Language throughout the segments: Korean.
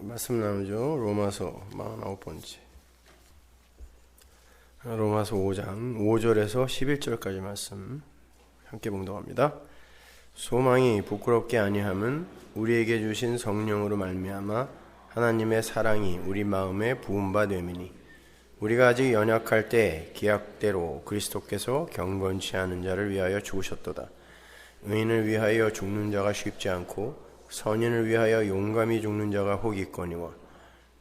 말씀 나누죠. 로마서 49번째. 로마서 5장 5절에서 11절까지 말씀 함께 봉독합니다. 소망이 부끄럽게 아니함은 우리에게 주신 성령으로 말미암아 하나님의 사랑이 우리 마음에 부은 바 됨이니 우리가 아직 연약할 때 기약대로 그리스도께서 경건치 않은 자를 위하여 죽으셨도다. 의인을 위하여 죽는 자가 쉽지 않고 선인을 위하여 용감히 죽는 자가 혹 있거니와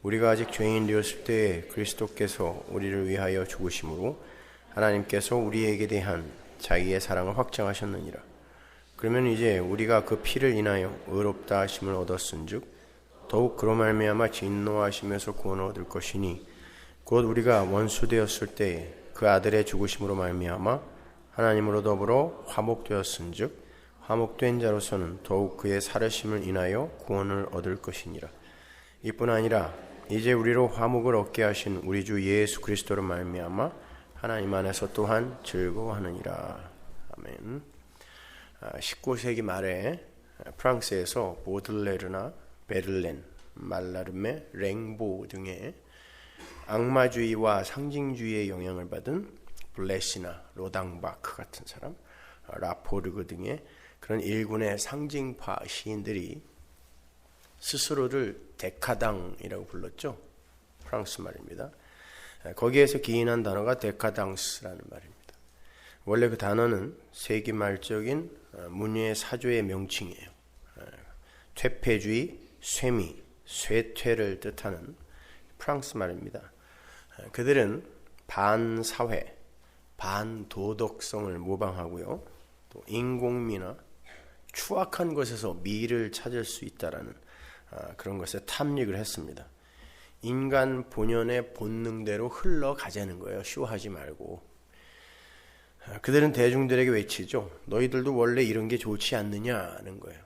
우리가 아직 죄인 되었을 때에 그리스도께서 우리를 위하여 죽으심으로 하나님께서 우리에게 대한 자기의 사랑을 확증하셨느니라. 그러면 이제 우리가 그 피를 인하여 의롭다 하심을 얻었은즉 더욱 그로 말미암아 진노하심에서 구원을 얻을 것이니 곧 우리가 원수 되었을 때에 그 아들의 죽으심으로 말미암아 하나님으로 더불어 화목되었은즉 화목된 자로서는 더욱 그의 살으심을 인하여 구원을 얻을 것이니라. 이뿐 아니라 이제 우리로 화목을 얻게 하신 우리 주 예수 그리스도로 말미암아 하나님 안에서 또한 즐거워하느니라. 아멘. 19세기 말에 프랑스에서 보들레르나 베를렌, 말라르메, 랭보 등의 악마주의와 상징주의의 영향을 받은 블레시나 로당바크 같은 사람, 라포르그 등의 그런 일군의 상징파 시인들이 스스로를 데카당이라고 불렀죠. 프랑스 말입니다. 거기에서 기인한 단어가 데카당스라는 말입니다. 원래 그 단어는 세기 말적인 문예의 사조의 명칭이에요. 퇴폐주의, 쇠미, 쇠퇴를 뜻하는 프랑스 말입니다. 그들은 반사회, 반도덕성을 모방하고요. 또 인공미나 추악한 것에서 미를 찾을 수 있다라는 그런 것에 탐닉을 했습니다. 인간 본연의 본능대로 흘러가자는 거예요. 쇼하지 말고. 그들은 대중들에게 외치죠. 너희들도 원래 이런 게 좋지 않느냐는 거예요.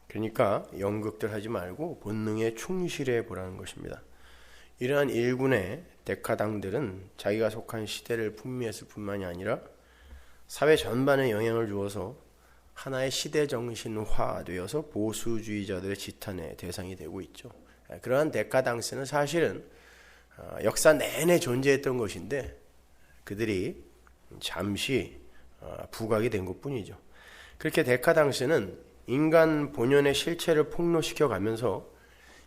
그러니까 연극들 하지 말고 본능에 충실해 보라는 것입니다. 이러한 일군의 데카당들은 자기가 속한 시대를 풍미했을 뿐만이 아니라 사회 전반에 영향을 주어서 하나의 시대 정신화되어서 보수주의자들의 지탄의 대상이 되고 있죠. 그러한 데카당스는 사실은 역사 내내 존재했던 것인데 그들이 잠시 부각이 된 것뿐이죠. 그렇게 데카당스는 인간 본연의 실체를 폭로시켜 가면서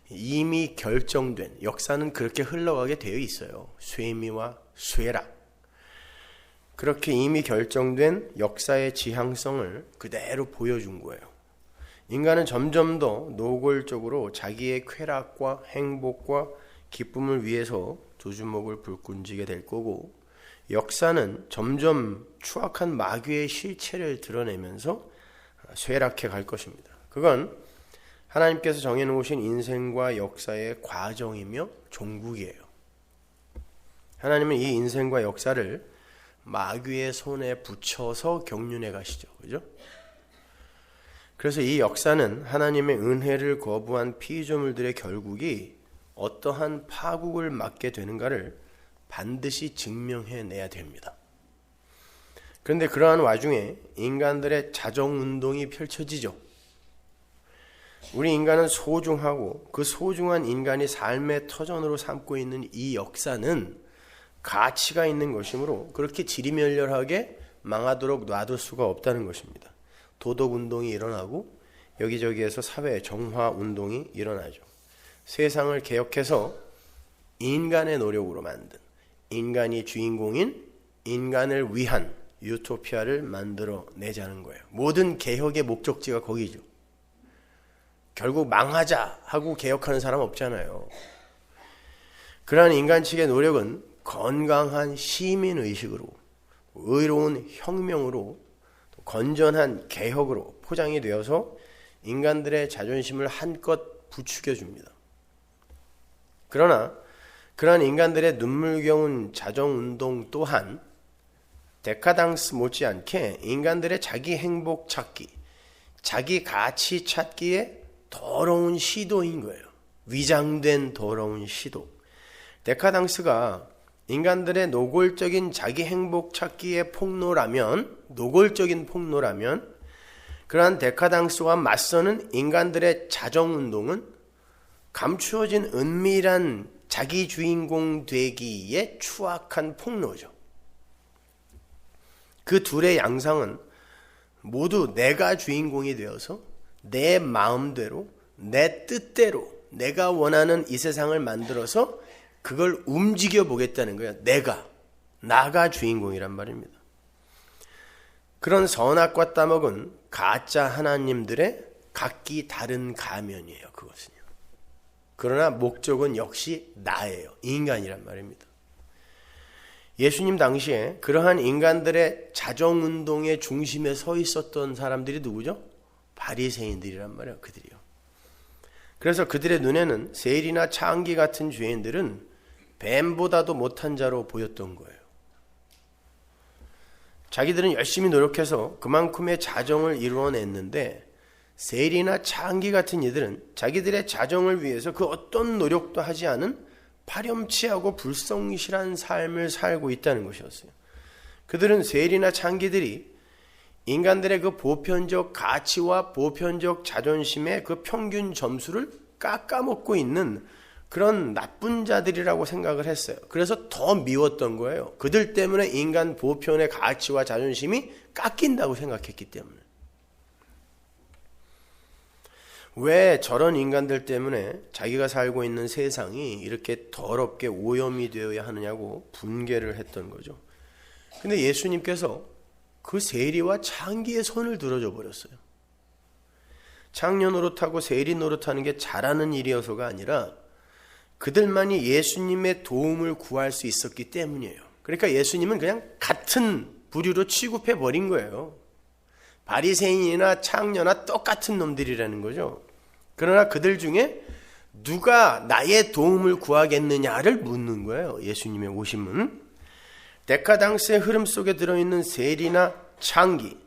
이미 결정된 역사는 그렇게 흘러가게 되어 있어요. 쇠미와 쇠락. 그렇게 이미 결정된 역사의 지향성을 그대로 보여준 거예요. 인간은 점점 더 노골적으로 자기의 쾌락과 행복과 기쁨을 위해서 두 주먹을 불끈지게 될 거고 역사는 점점 추악한 마귀의 실체를 드러내면서 쇠락해 갈 것입니다. 그건 하나님께서 정해놓으신 인생과 역사의 과정이며 종국이에요. 하나님은 이 인생과 역사를 마귀의 손에 붙여서 경륜해 가시죠. 그죠? 그래서 이 역사는 하나님의 은혜를 거부한 피조물들의 결국이 어떠한 파국을 맞게 되는가를 반드시 증명해내야 됩니다. 그런데 그러한 와중에 인간들의 자정운동이 펼쳐지죠. 우리 인간은 소중하고 그 소중한 인간이 삶의 터전으로 삼고 있는 이 역사는 가치가 있는 것이므로 그렇게 지리멸렬하게 망하도록 놔둘 수가 없다는 것입니다. 도덕운동이 일어나고 여기저기에서 사회 정화운동이 일어나죠. 세상을 개혁해서 인간의 노력으로 만든 인간이 주인공인 인간을 위한 유토피아를 만들어내자는 거예요. 모든 개혁의 목적지가 거기죠. 결국 망하자 하고 개혁하는 사람 없잖아요. 그러한 인간 측의 노력은 건강한 시민의식으로 의로운 혁명으로 건전한 개혁으로 포장이 되어서 인간들의 자존심을 한껏 부추겨줍니다. 그러나 그러한 인간들의 눈물겨운 자정운동 또한 데카당스 못지않게 인간들의 자기 행복 찾기, 자기 가치 찾기에 더러운 시도인 거예요. 위장된 더러운 시도. 데카당스가 인간들의 노골적인 자기 행복 찾기의 노골적인 폭로라면 그러한 데카당스와 맞서는 인간들의 자정운동은 감추어진 은밀한 자기 주인공 되기에 추악한 폭로죠. 그 둘의 양상은 모두 내가 주인공이 되어서 내 마음대로, 내 뜻대로 내가 원하는 이 세상을 만들어서 그걸 움직여 보겠다는 거예요. 나가 주인공이란 말입니다. 그런 선악과 따먹은 가짜 하나님들의 각기 다른 가면이에요. 그것은요. 그러나 목적은 역시 나예요. 인간이란 말입니다. 예수님 당시에 그러한 인간들의 자정운동의 중심에 서 있었던 사람들이 누구죠? 바리새인들이란 말이에요. 그들이요. 그래서 그들의 눈에는 세리나 창기 같은 죄인들은 뱀보다도 못한 자로 보였던 거예요. 자기들은 열심히 노력해서 그만큼의 자정을 이루어냈는데 세리나 창기 같은 이들은 자기들의 자정을 위해서 그 어떤 노력도 하지 않은 파렴치하고 불성실한 삶을 살고 있다는 것이었어요. 그들은 세리나 창기들이 인간들의 그 보편적 가치와 보편적 자존심의 그 평균 점수를 깎아먹고 있는 그런 나쁜 자들이라고 생각을 했어요. 그래서 더 미웠던 거예요. 그들 때문에 인간 보편의 가치와 자존심이 깎인다고 생각했기 때문에. 왜 저런 인간들 때문에 자기가 살고 있는 세상이 이렇게 더럽게 오염이 되어야 하느냐고 분개를 했던 거죠. 근데 예수님께서 그 세리와 창기의 손을 들어줘 버렸어요. 창녀 노릇하고 세리 노릇하는 게 잘하는 일이어서가 아니라 그들만이 예수님의 도움을 구할 수 있었기 때문이에요. 그러니까 예수님은 그냥 같은 부류로 취급해 버린 거예요. 바리새인이나 창녀나 똑같은 놈들이라는 거죠. 그러나 그들 중에 누가 나의 도움을 구하겠느냐를 묻는 거예요. 예수님의 오심은. 데카당스의 흐름 속에 들어있는 세리나 창기,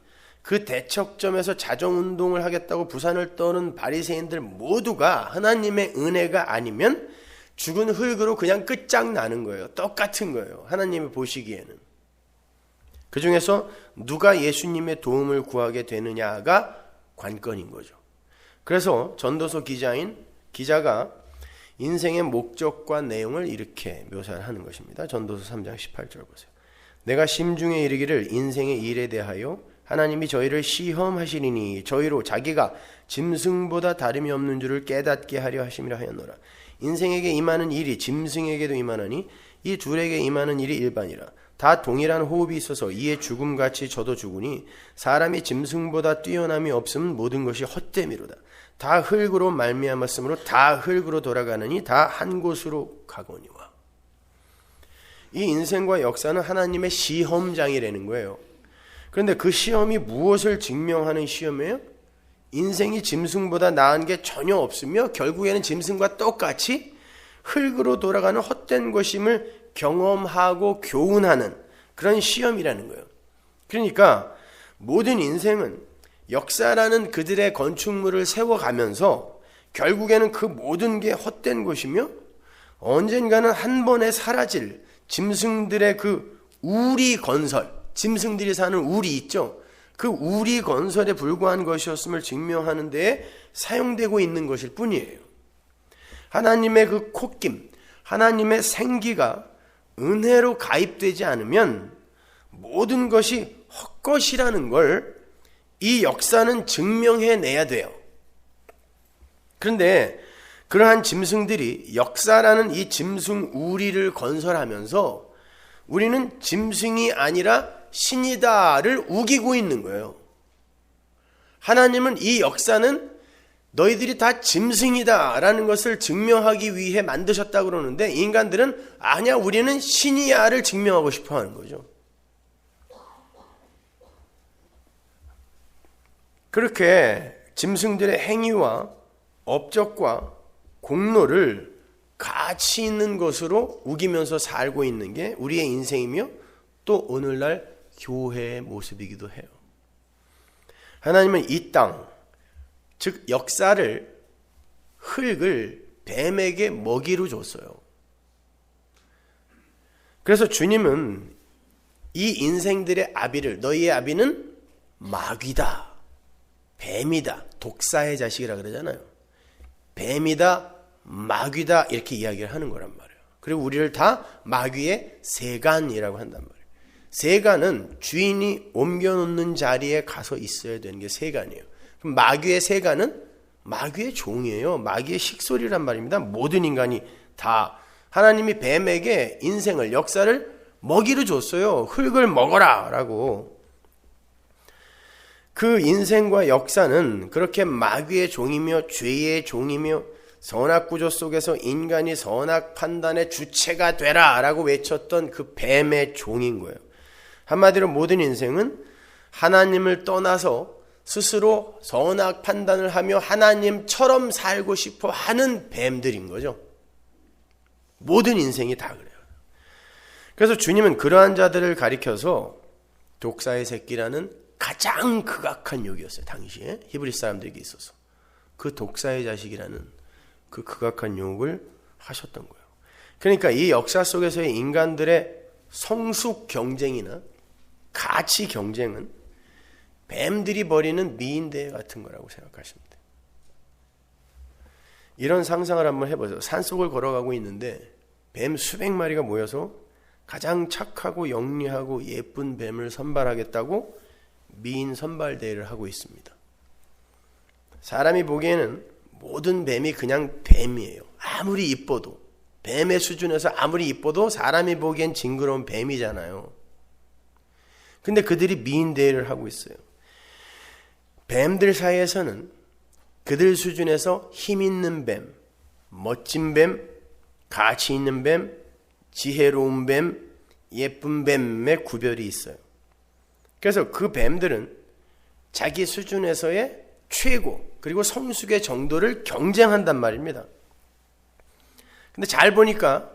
그 대척점에서 자정운동을 하겠다고 부산을 떠는 바리새인들 모두가 하나님의 은혜가 아니면 죽은 흙으로 그냥 끝장나는 거예요. 똑같은 거예요. 하나님이 보시기에는. 그 중에서 누가 예수님의 도움을 구하게 되느냐가 관건인 거죠. 그래서 전도서 기자가 인생의 목적과 내용을 이렇게 묘사를 하는 것입니다. 전도서 3장 18절 보세요. 내가 심중에 이르기를 인생의 일에 대하여 하나님이 저희를 시험하시리니 저희로 자기가 짐승보다 다름이 없는 줄을 깨닫게 하려 하심이라 하였노라. 인생에게 임하는 일이 짐승에게도 임하나니 이 둘에게 임하는 일이 일반이라. 다 동일한 호흡이 있어서 이에 죽음같이 저도 죽으니 사람이 짐승보다 뛰어남이 없으면 모든 것이 헛됨이로다. 다 흙으로 말미암았으므로 다 흙으로 돌아가느니 다 한 곳으로 가거니와. 이 인생과 역사는 하나님의 시험장이라는 거예요. 그런데 그 시험이 무엇을 증명하는 시험이에요? 인생이 짐승보다 나은 게 전혀 없으며 결국에는 짐승과 똑같이 흙으로 돌아가는 헛된 것임을 경험하고 교훈하는 그런 시험이라는 거예요. 그러니까 모든 인생은 역사라는 그들의 건축물을 세워가면서 결국에는 그 모든 게 헛된 것이며 언젠가는 한 번에 사라질 짐승들의 그 우리 건설, 짐승들이 사는 우리 있죠. 그 우리 건설에 불과한 것이었음을 증명하는 데에 사용되고 있는 것일 뿐이에요. 하나님의 그 콧김, 하나님의 생기가 은혜로 가입되지 않으면 모든 것이 헛것이라는 걸 이 역사는 증명해내야 돼요. 그런데 그러한 짐승들이 역사라는 이 짐승 우리를 건설하면서 우리는 짐승이 아니라 신이다를 우기고 있는 거예요. 하나님은 이 역사는 너희들이 다 짐승이다 라는 것을 증명하기 위해 만드셨다 그러는데 인간들은 아니야 우리는 신이야를 증명하고 싶어 하는 거죠. 그렇게 짐승들의 행위와 업적과 공로를 가치 있는 것으로 우기면서 살고 있는 게 우리의 인생이며 또 오늘날 교회의 모습이기도 해요. 하나님은 이 땅, 즉 역사를 흙을 뱀에게 먹이로 줬어요. 그래서 주님은 이 인생들의 아비를 너희의 아비는 마귀다. 뱀이다. 독사의 자식이라 그러잖아요. 뱀이다. 마귀다 이렇게 이야기를 하는 거란 말이에요. 그리고 우리를 다 마귀의 세간이라고 한단 말이에요. 세간은 주인이 옮겨놓는 자리에 가서 있어야 되는 게 세간이에요. 그럼 마귀의 세간은 마귀의 종이에요. 마귀의 식솔이란 말입니다. 모든 인간이 다 하나님이 뱀에게 인생을, 역사를 먹이로 줬어요. 흙을 먹어라 라고. 그 인생과 역사는 그렇게 마귀의 종이며 죄의 종이며 선악구조 속에서 인간이 선악 판단의 주체가 되라 라고 외쳤던 그 뱀의 종인 거예요. 한마디로 모든 인생은 하나님을 떠나서 스스로 선악 판단을 하며 하나님처럼 살고 싶어 하는 뱀들인 거죠. 모든 인생이 다 그래요. 그래서 주님은 그러한 자들을 가리켜서 독사의 새끼라는 가장 극악한 욕이었어요. 당시에 히브리 사람들에게 있어서. 그 독사의 자식이라는 그 극악한 욕을 하셨던 거예요. 그러니까 이 역사 속에서의 인간들의 성숙 경쟁이나 가치 경쟁은 뱀들이 벌이는 미인대회 같은 거라고 생각하시면 돼요. 이런 상상을 한번 해보세요. 산속을 걸어가고 있는데 뱀 수백 마리가 모여서 가장 착하고 영리하고 예쁜 뱀을 선발하겠다고 미인 선발대회를 하고 있습니다. 사람이 보기에는 모든 뱀이 그냥 뱀이에요. 아무리 이뻐도, 뱀의 수준에서 아무리 이뻐도 사람이 보기엔 징그러운 뱀이잖아요. 근데 그들이 미인 대회를 하고 있어요. 뱀들 사이에서는 그들 수준에서 힘 있는 뱀, 멋진 뱀, 가치 있는 뱀, 지혜로운 뱀, 예쁜 뱀의 구별이 있어요. 그래서 그 뱀들은 자기 수준에서의 최고 그리고 성숙의 정도를 경쟁한단 말입니다. 근데 잘 보니까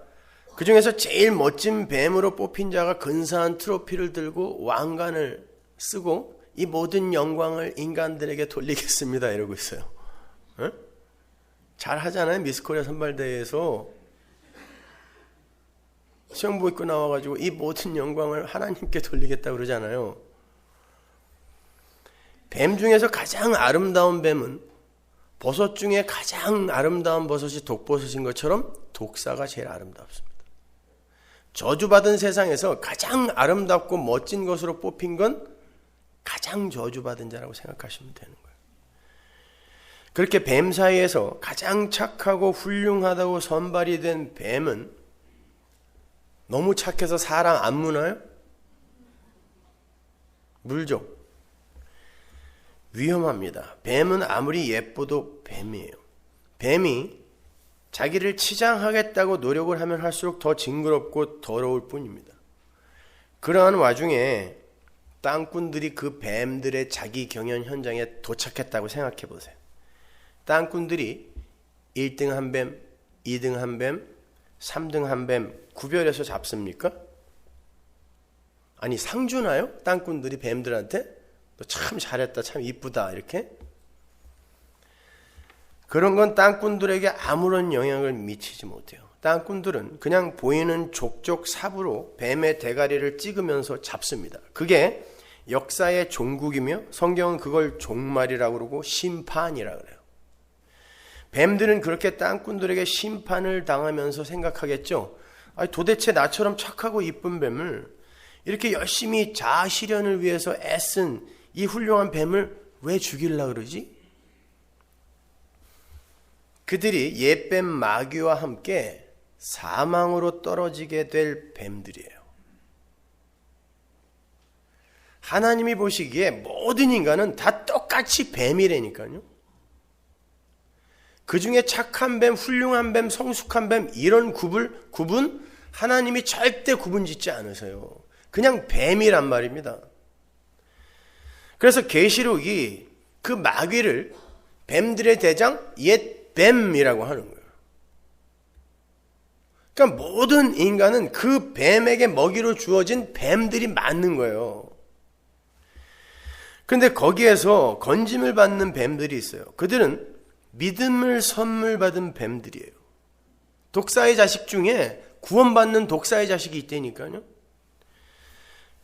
그 중에서 제일 멋진 뱀으로 뽑힌 자가 근사한 트로피를 들고 왕관을 쓰고 이 모든 영광을 인간들에게 돌리겠습니다 이러고 있어요. 어? 잘 하잖아요. 미스코리아 선발대회에서 수영복 입고 나와가지고 이 모든 영광을 하나님께 돌리겠다고 그러잖아요. 뱀 중에서 가장 아름다운 뱀은 버섯 중에 가장 아름다운 버섯이 독버섯인 것처럼 독사가 제일 아름답습니다. 저주받은 세상에서 가장 아름답고 멋진 것으로 뽑힌 건 가장 저주받은 자라고 생각하시면 되는 거예요. 그렇게 뱀 사이에서 가장 착하고 훌륭하다고 선발이 된 뱀은 너무 착해서 사람 안 무나요? 물죠. 위험합니다. 뱀은 아무리 예뻐도 뱀이에요. 뱀이 자기를 치장하겠다고 노력을 하면 할수록 더 징그럽고 더러울 뿐입니다. 그러한 와중에 땅꾼들이 그 뱀들의 자기 경연 현장에 도착했다고 생각해 보세요. 땅꾼들이 1등 한 뱀, 2등 한 뱀, 3등 한 뱀 구별해서 잡습니까? 아니 상 주나요? 땅꾼들이 뱀들한테? 너 참 잘했다, 참 이쁘다 이렇게? 그런 건 땅꾼들에게 아무런 영향을 미치지 못해요. 땅꾼들은 그냥 보이는 족족 삽으로 뱀의 대가리를 찍으면서 잡습니다. 그게 역사의 종국이며 성경은 그걸 종말이라고 그러고 심판이라고 그래요. 뱀들은 그렇게 땅꾼들에게 심판을 당하면서 생각하겠죠. 아니, 도대체 나처럼 착하고 이쁜 뱀을 이렇게 열심히 자아 실현을 위해서 애쓴 이 훌륭한 뱀을 왜 죽이려고 그러지? 그들이 옛뱀 마귀와 함께 사망으로 떨어지게 될 뱀들이에요. 하나님이 보시기에 모든 인간은 다 똑같이 뱀이라니까요. 그 중에 착한 뱀, 훌륭한 뱀, 성숙한 뱀 이런 구분 하나님이 절대 구분 짓지 않으세요. 그냥 뱀이란 말입니다. 그래서 계시록이 그 마귀를 뱀들의 대장 옛 뱀이라고 하는 거예요. 그러니까 모든 인간은 그 뱀에게 먹이로 주어진 뱀들이 맞는 거예요. 그런데 거기에서 건짐을 받는 뱀들이 있어요. 그들은 믿음을 선물 받은 뱀들이에요. 독사의 자식 중에 구원받는 독사의 자식이 있다니까요.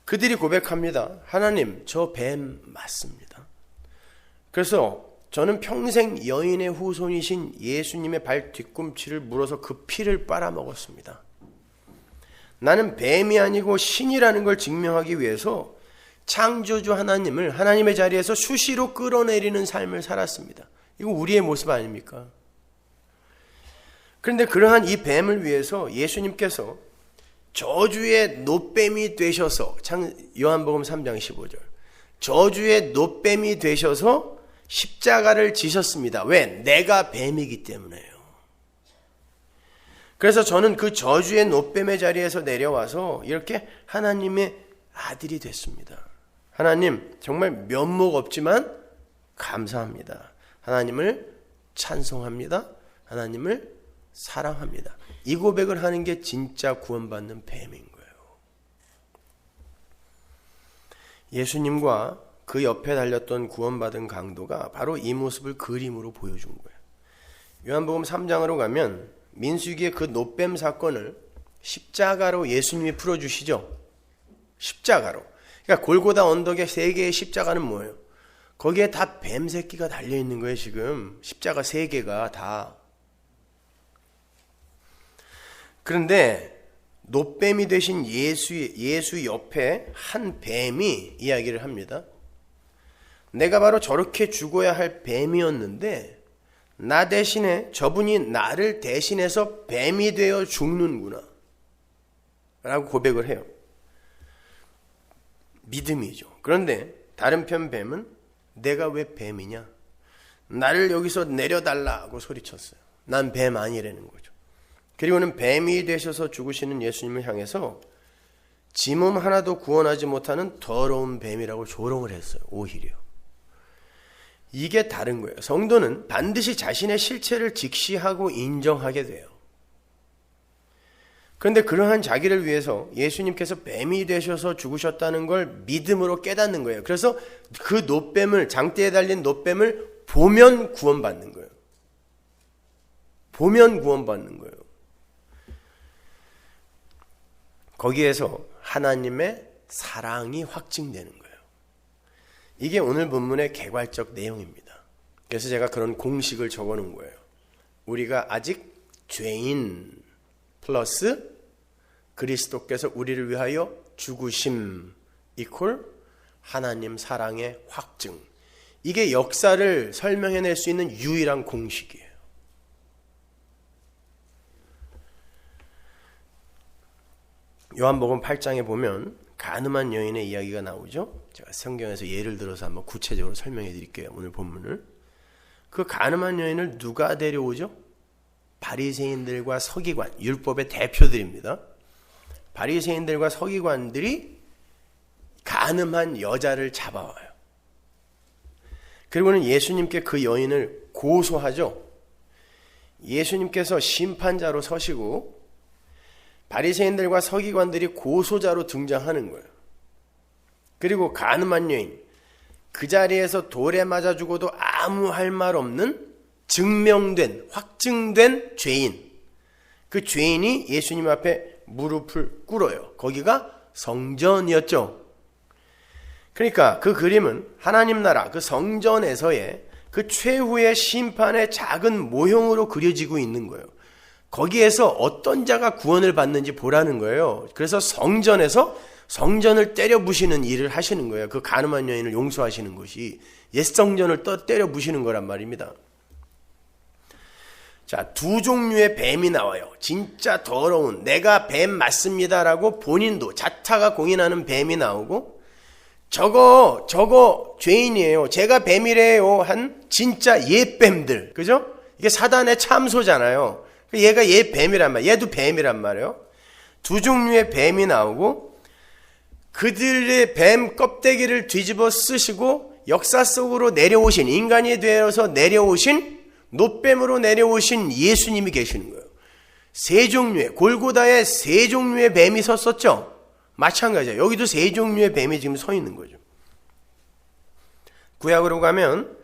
그들이 고백합니다. 하나님, 저 뱀 맞습니다. 그래서 저는 평생 여인의 후손이신 예수님의 발 뒤꿈치를 물어서 그 피를 빨아먹었습니다. 나는 뱀이 아니고 신이라는 걸 증명하기 위해서 창조주 하나님을 하나님의 자리에서 수시로 끌어내리는 삶을 살았습니다. 이거 우리의 모습 아닙니까? 그런데 그러한 이 뱀을 위해서 예수님께서 저주의 놋뱀이 되셔서, 요한복음 3장 15절, 저주의 놋뱀이 되셔서 십자가를 지셨습니다. 왜? 내가 뱀이기 때문에요. 그래서 저는 그 저주의 놋뱀의 자리에서 내려와서 이렇게 하나님의 아들이 됐습니다. 하나님, 정말 면목 없지만 감사합니다. 하나님을 찬송합니다. 하나님을 사랑합니다. 이 고백을 하는 게 진짜 구원받는 뱀인 거예요. 예수님과 그 옆에 달렸던 구원받은 강도가 바로 이 모습을 그림으로 보여준 거예요. 요한복음 3장으로 가면 민수기의 그 놋뱀 사건을 십자가로 예수님이 풀어주시죠. 십자가로. 그러니까 골고다 언덕의 3개의 십자가는 뭐예요? 거기에 다 뱀 새끼가 달려있는 거예요. 지금 십자가 3개가 다. 그런데 놋뱀이 되신 예수 옆에 한 뱀이 이야기를 합니다. 내가 바로 저렇게 죽어야 할 뱀이었는데 나 대신에 저분이 나를 대신해서 뱀이 되어 죽는구나 라고 고백을 해요. 믿음이죠. 그런데 다른 편 뱀은 내가 왜 뱀이냐? 나를 여기서 내려달라고 소리쳤어요. 난 뱀 아니라는 거죠. 그리고는 뱀이 되셔서 죽으시는 예수님을 향해서 지몸 하나도 구원하지 못하는 더러운 뱀이라고 조롱을 했어요. 오히려. 이게 다른 거예요. 성도는 반드시 자신의 실체를 직시하고 인정하게 돼요. 그런데 그러한 자기를 위해서 예수님께서 뱀이 되셔서 죽으셨다는 걸 믿음으로 깨닫는 거예요. 그래서 그 놋뱀을, 장대에 달린 놋뱀을 보면 구원받는 거예요. 보면 구원받는 거예요. 거기에서 하나님의 사랑이 확증되는 거예요. 이게 오늘 본문의 개괄적 내용입니다. 그래서 제가 그런 공식을 적어 놓은 거예요. 우리가 아직 죄인 플러스 그리스도께서 우리를 위하여 죽으심 이퀄 하나님 사랑의 확증. 이게 역사를 설명해낼 수 있는 유일한 공식이에요. 요한복음 8장에 보면 가늠한 여인의 이야기가 나오죠. 제가 성경에서 예를 들어서 한번 구체적으로 설명해 드릴게요. 오늘 본문을. 그 가늠한 여인을 누가 데려오죠? 바리새인들과 서기관, 율법의 대표들입니다. 바리새인들과 서기관들이 가늠한 여자를 잡아와요. 그리고는 예수님께 그 여인을 고소하죠. 예수님께서 심판자로 서시고 바리새인들과 서기관들이 고소자로 등장하는 거예요. 그리고 가늠한 여인, 그 자리에서 돌에 맞아 죽어도 아무 할 말 없는 증명된, 확증된 죄인. 그 죄인이 예수님 앞에 무릎을 꿇어요. 거기가 성전이었죠. 그러니까 그 그림은 하나님 나라, 그 성전에서의 그 최후의 심판의 작은 모형으로 그려지고 있는 거예요. 거기에서 어떤 자가 구원을 받는지 보라는 거예요. 그래서 성전에서 성전을 때려 부시는 일을 하시는 거예요. 그 가늠한 여인을 용서하시는 것이 옛 성전을 때려 부시는 거란 말입니다. 자, 두 종류의 뱀이 나와요. 진짜 더러운 내가 뱀 맞습니다라고 본인도 자타가 공인하는 뱀이 나오고, 저거 죄인이에요, 제가 뱀이래요 한 진짜 옛뱀들. 그죠? 이게 사단의 참소잖아요. 얘가 얘 뱀이란 말이에요. 얘도 뱀이란 말이에요. 두 종류의 뱀이 나오고 그들의 뱀 껍데기를 뒤집어 쓰시고 역사 속으로 내려오신, 인간이 되어서 내려오신, 놋뱀으로 내려오신 예수님이 계시는 거예요. 세 종류의, 골고다에 세 종류의 뱀이 섰었죠. 마찬가지예요. 여기도 세 종류의 뱀이 지금 서 있는 거죠. 구약으로 가면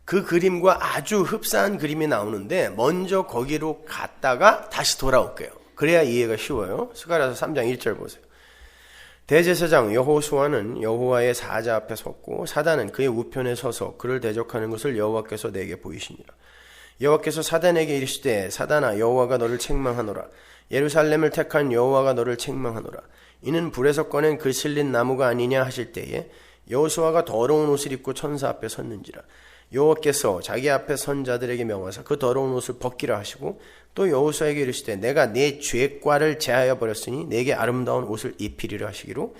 그 그림과 아주 흡사한 그림이 나오는데 먼저 거기로 갔다가 다시 돌아올게요. 그래야 이해가 쉬워요. 스가랴서 3장 1절 보세요. 대제사장 여호수아는 여호와의 사자 앞에 섰고 사단은 그의 우편에 서서 그를 대적하는 것을 여호와께서 내게 보이시니라. 여호와께서 사단에게 이르시되 사단아 여호와가 너를 책망하노라. 예루살렘을 택한 여호와가 너를 책망하노라. 이는 불에서 꺼낸 그 실린 나무가 아니냐 하실 때에 여호수아가 더러운 옷을 입고 천사 앞에 섰는지라. 여호와께서 자기 앞에 선 자들에게 명하사 그 더러운 옷을 벗기라 하시고 또 여호수아에게 이르시되 내가 네 죄과를 제하여 버렸으니 내게 아름다운 옷을 입히리라 하시기로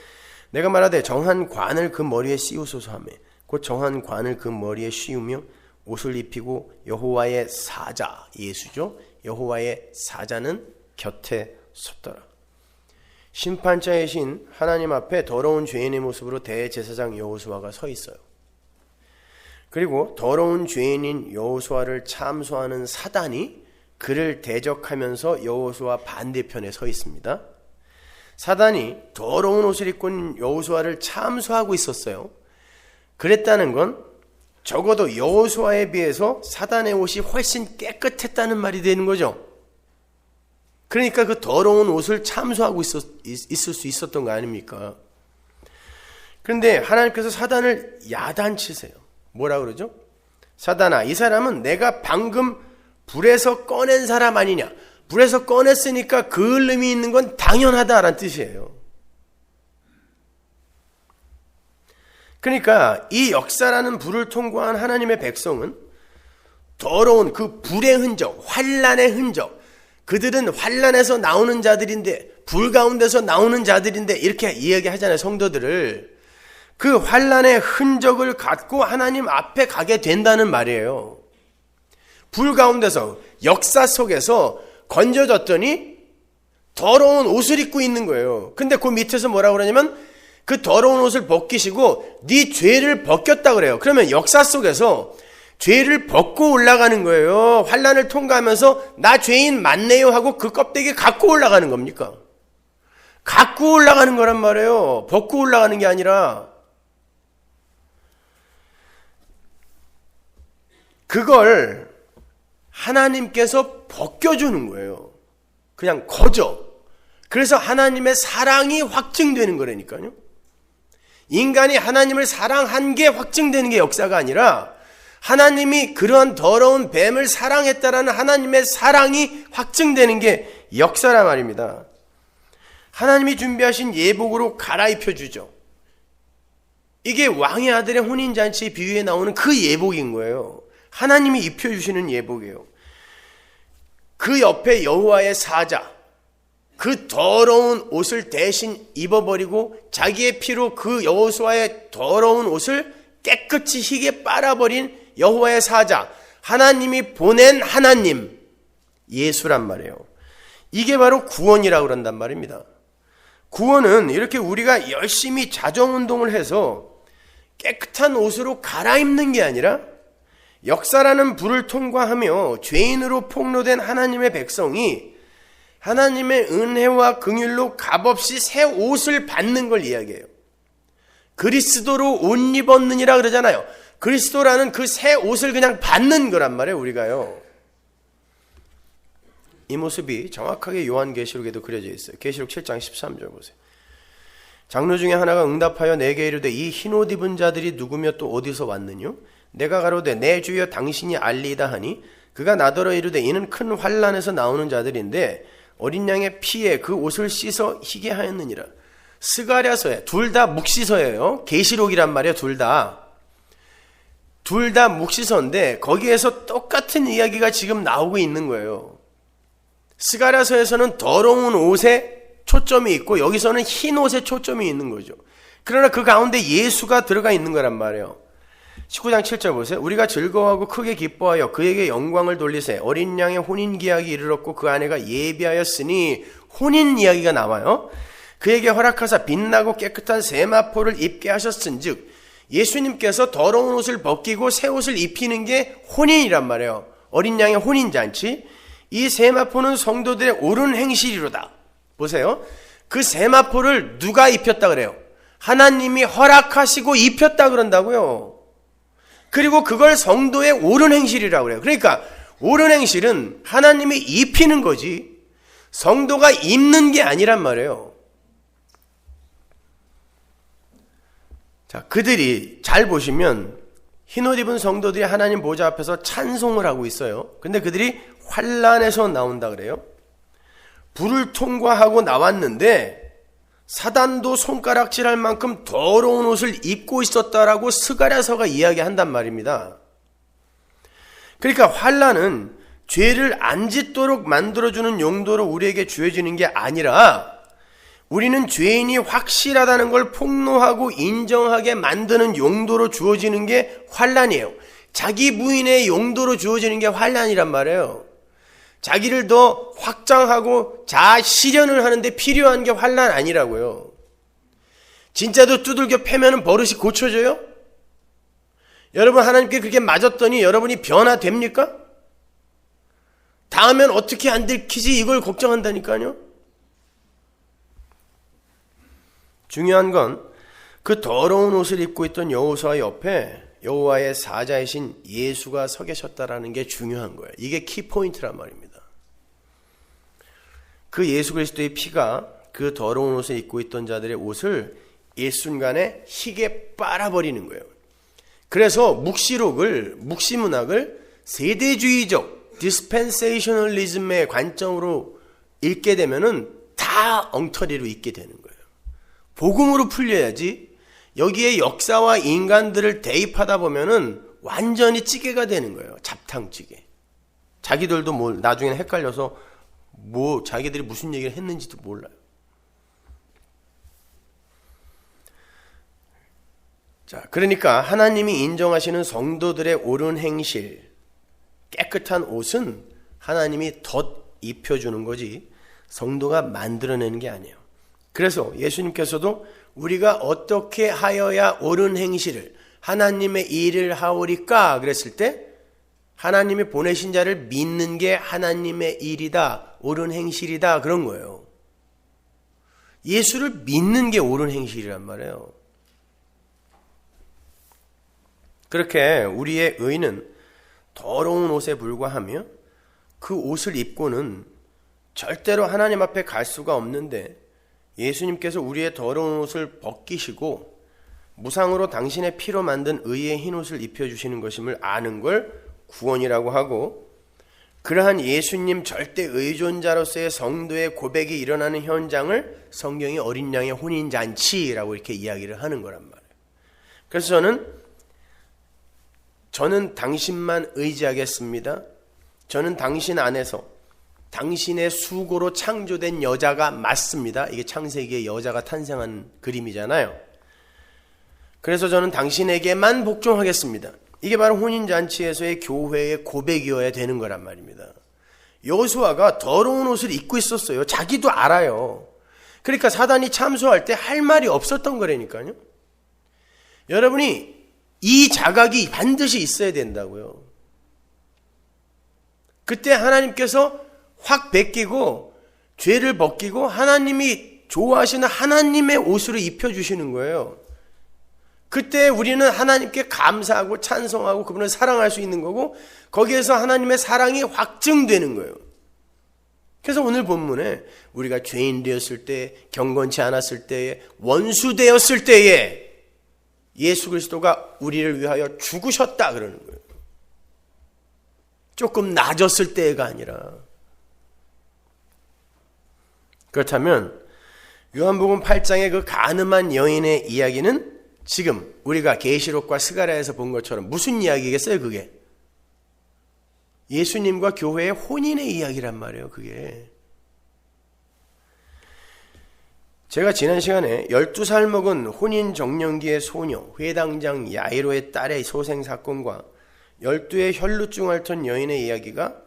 내가 말하되 정한 관을 그 머리에 씌우소서 하매 곧 정한 관을 그 머리에 씌우며 옷을 입히고 여호와의 사자, 예수죠. 여호와의 사자는 곁에 섰더라. 심판자이신 하나님 앞에 더러운 죄인의 모습으로 대제사장 여호수아가 서 있어요. 그리고 더러운 죄인인 여호수아를 참소하는 사단이 그를 대적하면서 여호수아 반대편에 서 있습니다. 사단이 더러운 옷을 입고 있는 여호수아를 참소하고 있었어요. 그랬다는 건 적어도 여호수아에 비해서 사단의 옷이 훨씬 깨끗했다는 말이 되는 거죠. 그러니까 그 더러운 옷을 참소하고 있을 수 있었던 거 아닙니까? 그런데 하나님께서 사단을 야단치세요. 뭐라 그러죠? 사단아, 이 사람은 내가 방금 불에서 꺼낸 사람 아니냐? 불에서 꺼냈으니까 그을름이 있는 건 당연하다라는 뜻이에요. 그러니까 이 역사라는 불을 통과한 하나님의 백성은 더러운 그 불의 흔적, 환난의 흔적, 그들은 환난에서 나오는 자들인데, 불 가운데서 나오는 자들인데 이렇게 이야기하잖아요, 성도들을. 그 환난의 흔적을 갖고 하나님 앞에 가게 된다는 말이에요. 불 가운데서, 역사 속에서 건져졌더니 더러운 옷을 입고 있는 거예요. 근데 그 밑에서 뭐라고 그러냐면 그 더러운 옷을 벗기시고 네 죄를 벗겼다 그래요. 그러면 역사 속에서 죄를 벗고 올라가는 거예요. 환난을 통과하면서 나 죄인 맞네요 하고 그 껍데기 갖고 올라가는 겁니까? 갖고 올라가는 거란 말이에요. 벗고 올라가는 게 아니라. 그걸 하나님께서 벗겨주는 거예요. 그냥 거저. 그래서 하나님의 사랑이 확증되는 거라니까요. 인간이 하나님을 사랑한 게 확증되는 게 역사가 아니라 하나님이 그러한 더러운 뱀을 사랑했다라는 하나님의 사랑이 확증되는 게 역사란 말입니다. 하나님이 준비하신 예복으로 갈아입혀 주죠. 이게 왕의 아들의 혼인잔치 비유에 나오는 그 예복인 거예요. 하나님이 입혀주시는 예복이에요. 그 옆에 여호와의 사자, 그 더러운 옷을 대신 입어버리고 자기의 피로 그 여호수아의 더러운 옷을 깨끗이 희게 빨아버린 여호와의 사자, 하나님이 보낸 하나님, 예수란 말이에요. 이게 바로 구원이라고 그런단 말입니다. 구원은 이렇게 우리가 열심히 자정운동을 해서 깨끗한 옷으로 갈아입는 게 아니라 역사라는 불을 통과하며 죄인으로 폭로된 하나님의 백성이 하나님의 은혜와 긍휼로 값없이 새 옷을 받는 걸 이야기해요. 그리스도로 옷 입었느니라 그러잖아요. 그리스도라는 그 새 옷을 그냥 받는 거란 말이에요, 우리가요. 이 모습이 정확하게 요한계시록에도 그려져 있어요. 계시록 7장 13절 보세요. 장로 중에 하나가 응답하여 내게 이르되 이 흰옷 입은 자들이 누구며 또 어디서 왔느뇨? 내가 가로되 내 주여 당신이 알리이다 하니 그가 나더러 이르되 이는 큰 환난에서 나오는 자들인데 어린 양의 피에 그 옷을 씻어 희게 하였느니라. 스가랴서에 둘 다 묵시서예요. 계시록이란 말이에요. 둘 다 묵시서인데 거기에서 똑같은 이야기가 지금 나오고 있는 거예요. 스가랴서에서는 더러운 옷에 초점이 있고 여기서는 흰 옷에 초점이 있는 거죠. 그러나 그 가운데 예수가 들어가 있는 거란 말이에요. 19장 7절 보세요. 우리가 즐거워하고 크게 기뻐하여 그에게 영광을 돌리세. 어린 양의 혼인 기약이 이르렀고 그 아내가 예비하였으니 혼인 이야기가 나와요. 그에게 허락하사 빛나고 깨끗한 세마포를 입게 하셨은즉 예수님께서 더러운 옷을 벗기고 새 옷을 입히는 게 혼인이란 말이에요. 어린 양의 혼인잔치. 이 세마포는 성도들의 옳은 행실이로다. 보세요. 그 세마포를 누가 입혔다 그래요? 하나님이 허락하시고 입혔다 그런다고요. 그리고 그걸 성도의 옳은 행실이라고 그래요. 그러니까 옳은 행실은 하나님이 입히는 거지 성도가 입는 게 아니란 말이에요. 자, 그들이 잘 보시면 흰옷 입은 성도들이 하나님 보좌 앞에서 찬송을 하고 있어요. 근데 그들이 환란에서 나온다 그래요. 불을 통과하고 나왔는데 사단도 손가락질할 만큼 더러운 옷을 입고 있었다라고 스가랴서가 이야기한단 말입니다. 그러니까 환란은 죄를 안 짓도록 만들어주는 용도로 우리에게 주어지는 게 아니라 우리는 죄인이 확실하다는 걸 폭로하고 인정하게 만드는 용도로 주어지는 게 환란이에요. 자기 부인의 용도로 주어지는 게 환란이란 말이에요. 자기를 더 확장하고 자아 실현을 하는데 필요한 게 환란 아니라고요. 진짜도 두들겨 패면 버릇이 고쳐져요? 여러분, 하나님께 그렇게 맞았더니 여러분이 변화됩니까? 다음엔 어떻게 안 들키지 이걸 걱정한다니까요. 중요한 건 그 더러운 옷을 입고 있던 여호수아 옆에 여호와의 사자이신 예수가 서 계셨다라는 게 중요한 거예요. 이게 키포인트란 말입니다. 그 예수 그리스도의 피가 그 더러운 옷을 입고 있던 자들의 옷을 일순간에 희게 빨아버리는 거예요. 그래서 묵시문학을 세대주의적 디스펜세이셔널리즘의 관점으로 읽게 되면은 다 엉터리로 읽게 되는 거예요. 복음으로 풀려야지 여기에 역사와 인간들을 대입하다 보면은 완전히 찌개가 되는 거예요. 잡탕찌개. 자기들도 나중에는 헷갈려서 자기들이 무슨 얘기를 했는지도 몰라요. 자, 그러니까 하나님이 인정하시는 성도들의 옳은 행실, 깨끗한 옷은 하나님이 덧 입혀주는 거지 성도가 만들어내는 게 아니에요. 그래서 예수님께서도 우리가 어떻게 하여야 옳은 행실을 하나님의 일을 하오리까 그랬을 때 하나님이 보내신 자를 믿는 게 하나님의 일이다, 옳은 행실이다 그런 거예요. 예수를 믿는 게 옳은 행실이란 말이에요. 그렇게 우리의 의는 더러운 옷에 불과하며 그 옷을 입고는 절대로 하나님 앞에 갈 수가 없는데 예수님께서 우리의 더러운 옷을 벗기시고 무상으로 당신의 피로 만든 의의 흰 옷을 입혀주시는 것임을 아는 걸 구원이라고 하고, 그러한 예수님 절대 의존자로서의 성도의 고백이 일어나는 현장을 성경이 어린 양의 혼인잔치라고 이렇게 이야기를 하는 거란 말이에요. 그래서 저는 당신만 의지하겠습니다. 저는 당신 안에서 당신의 수고로 창조된 여자가 맞습니다. 이게 창세기에 여자가 탄생한 그림이잖아요. 그래서 저는 당신에게만 복종하겠습니다. 이게 바로 혼인잔치에서의 교회의 고백이어야 되는 거란 말입니다. 여호수아가 더러운 옷을 입고 있었어요. 자기도 알아요. 그러니까 사단이 참소할 때 할 말이 없었던 거라니까요. 여러분이 이 자각이 반드시 있어야 된다고요. 그때 하나님께서 확 베끼고 죄를 벗기고 하나님이 좋아하시는 하나님의 옷으로 입혀주시는 거예요. 그때 우리는 하나님께 감사하고 찬송하고 그분을 사랑할 수 있는 거고 거기에서 하나님의 사랑이 확증되는 거예요. 그래서 오늘 본문에 우리가 죄인 되었을 때, 경건치 않았을 때에, 원수 되었을 때에 예수 그리스도가 우리를 위하여 죽으셨다 그러는 거예요. 조금 낮았을 때가 아니라. 그렇다면 요한복음 8장의 그 간음한 여인의 이야기는 지금 우리가 계시록과 스가랴에서 본 것처럼 무슨 이야기겠어요? 그게 예수님과 교회의 혼인의 이야기란 말이에요. 그게 제가 지난 시간에 12살 먹은 혼인 정년기의 소녀 회당장 야이로의 딸의 소생 사건과 12의 혈루증 앓던 여인의 이야기가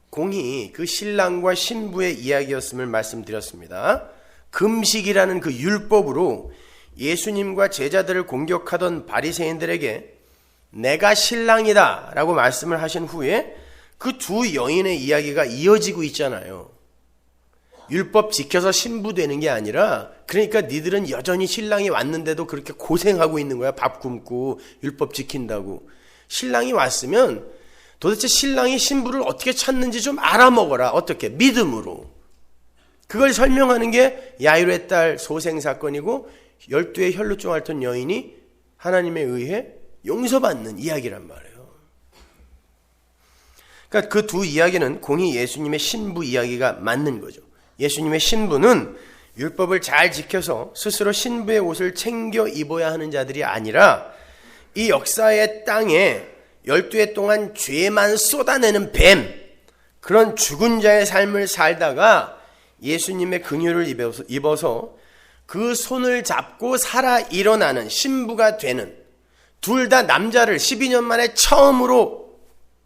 공히 그 신랑과 신부의 이야기였음을 말씀드렸습니다. 금식이라는 그 율법으로 예수님과 제자들을 공격하던 바리새인들에게 내가 신랑이다 라고 말씀을 하신 후에 그 두 여인의 이야기가 이어지고 있잖아요. 율법 지켜서 신부 되는 게 아니라 그러니까 니들은 여전히 신랑이 왔는데도 그렇게 고생하고 있는 거야. 밥 굶고 율법 지킨다고. 신랑이 왔으면 도대체 신랑이 신부를 어떻게 찾는지 좀 알아먹어라. 어떻게? 믿음으로. 그걸 설명하는 게 야이로의 딸 소생 사건이고 12의 혈루증 앓던 여인이 하나님에 의해 용서받는 이야기란 말이에요. 그러니까 그 두 이야기는 공히 예수님의 신부 이야기가 맞는 거죠. 예수님의 신부는 율법을 잘 지켜서 스스로 신부의 옷을 챙겨 입어야 하는 자들이 아니라 이 역사의 땅에 12해 동안 죄만 쏟아내는 뱀, 그런 죽은 자의 삶을 살다가 예수님의 긍휼을 입어서 그 손을 잡고 살아 일어나는 신부가 되는, 둘 다 남자를 12년 만에 처음으로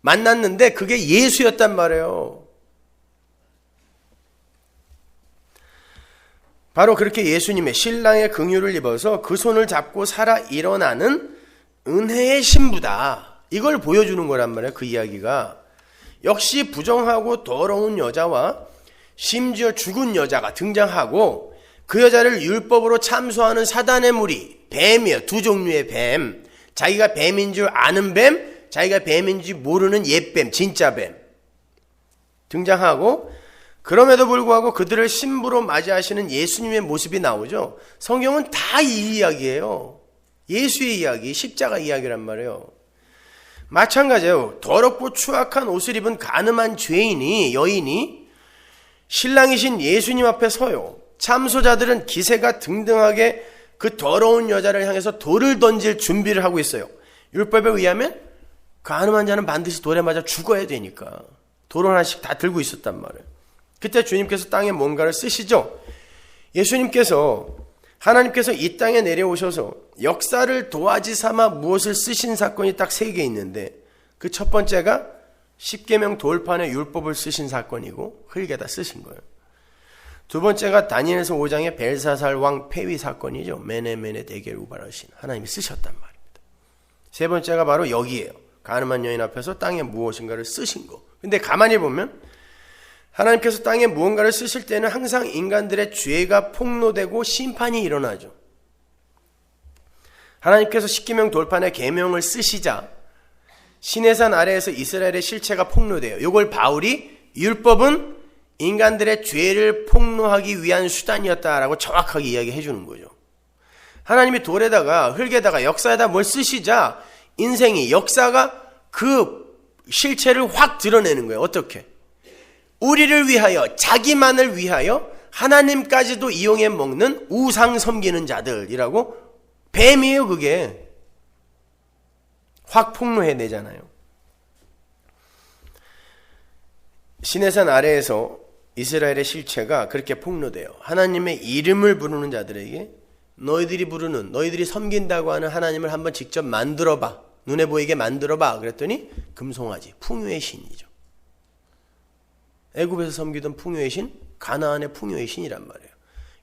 만났는데 그게 예수였단 말이에요. 바로 그렇게 예수님의 신랑의 긍휼을 입어서 그 손을 잡고 살아 일어나는 은혜의 신부다. 이걸 보여주는 거란 말이에요. 그 이야기가. 역시 부정하고 더러운 여자와 심지어 죽은 여자가 등장하고 그 여자를 율법으로 참소하는 사단의 무리, 뱀이에요. 두 종류의 뱀. 자기가 뱀인 줄 아는 뱀, 자기가 뱀인지 모르는 옛뱀, 진짜 뱀 등장하고, 그럼에도 불구하고 그들을 신부로 맞이하시는 예수님의 모습이 나오죠. 성경은 다 이 이야기예요. 예수의 이야기, 십자가 이야기란 말이에요. 마찬가지예요. 더럽고 추악한 옷을 입은 가늠한 여인이 신랑이신 예수님 앞에 서요. 참소자들은 기세가 등등하게 그 더러운 여자를 향해서 돌을 던질 준비를 하고 있어요. 율법에 의하면 가늠한 자는 반드시 돌에 맞아 죽어야 되니까 돌 하나씩 다 들고 있었단 말이에요. 그때 주님께서 땅에 뭔가를 쓰시죠. 하나님께서 이 땅에 내려오셔서 역사를 도화지 삼아 무엇을 쓰신 사건이 딱 3개 있는데, 그 첫 번째가 십계명 돌판에 율법을 쓰신 사건이고 흙에다 쓰신 거예요. 두 번째가 다니엘서 5장의 벨사살 왕 폐위 사건이죠. 메네메네 데겔 우바르신, 하나님이 쓰셨단 말입니다. 세 번째가 바로 여기에요. 가늠한 여인 앞에서 땅에 무엇인가를 쓰신 거. 근데 가만히 보면 하나님께서 땅에 무언가를 쓰실 때는 항상 인간들의 죄가 폭로되고 심판이 일어나죠. 하나님께서 십계명 돌판에 계명을 쓰시자 시내산 아래에서 이스라엘의 실체가 폭로돼요. 이걸 바울이 율법은 인간들의 죄를 폭로하기 위한 수단이었다라고 정확하게 이야기해 주는 거죠. 하나님이 돌에다가 흙에다가 역사에다 뭘 쓰시자 역사가 그 실체를 확 드러내는 거예요. 어떻게? 우리를 위하여, 자기만을 위하여 하나님까지도 이용해 먹는 우상 섬기는 자들이라고, 뱀이에요. 그게 확 폭로해내잖아요. 시내산 아래에서 이스라엘의 실체가 그렇게 폭로돼요. 하나님의 이름을 부르는 자들에게 너희들이 섬긴다고 하는 하나님을 한번 직접 만들어봐, 눈에 보이게 만들어봐 그랬더니 금송아지, 풍요의 신이죠. 애굽에서 섬기던 풍요의 신, 가나안의 풍요의 신이란 말이에요.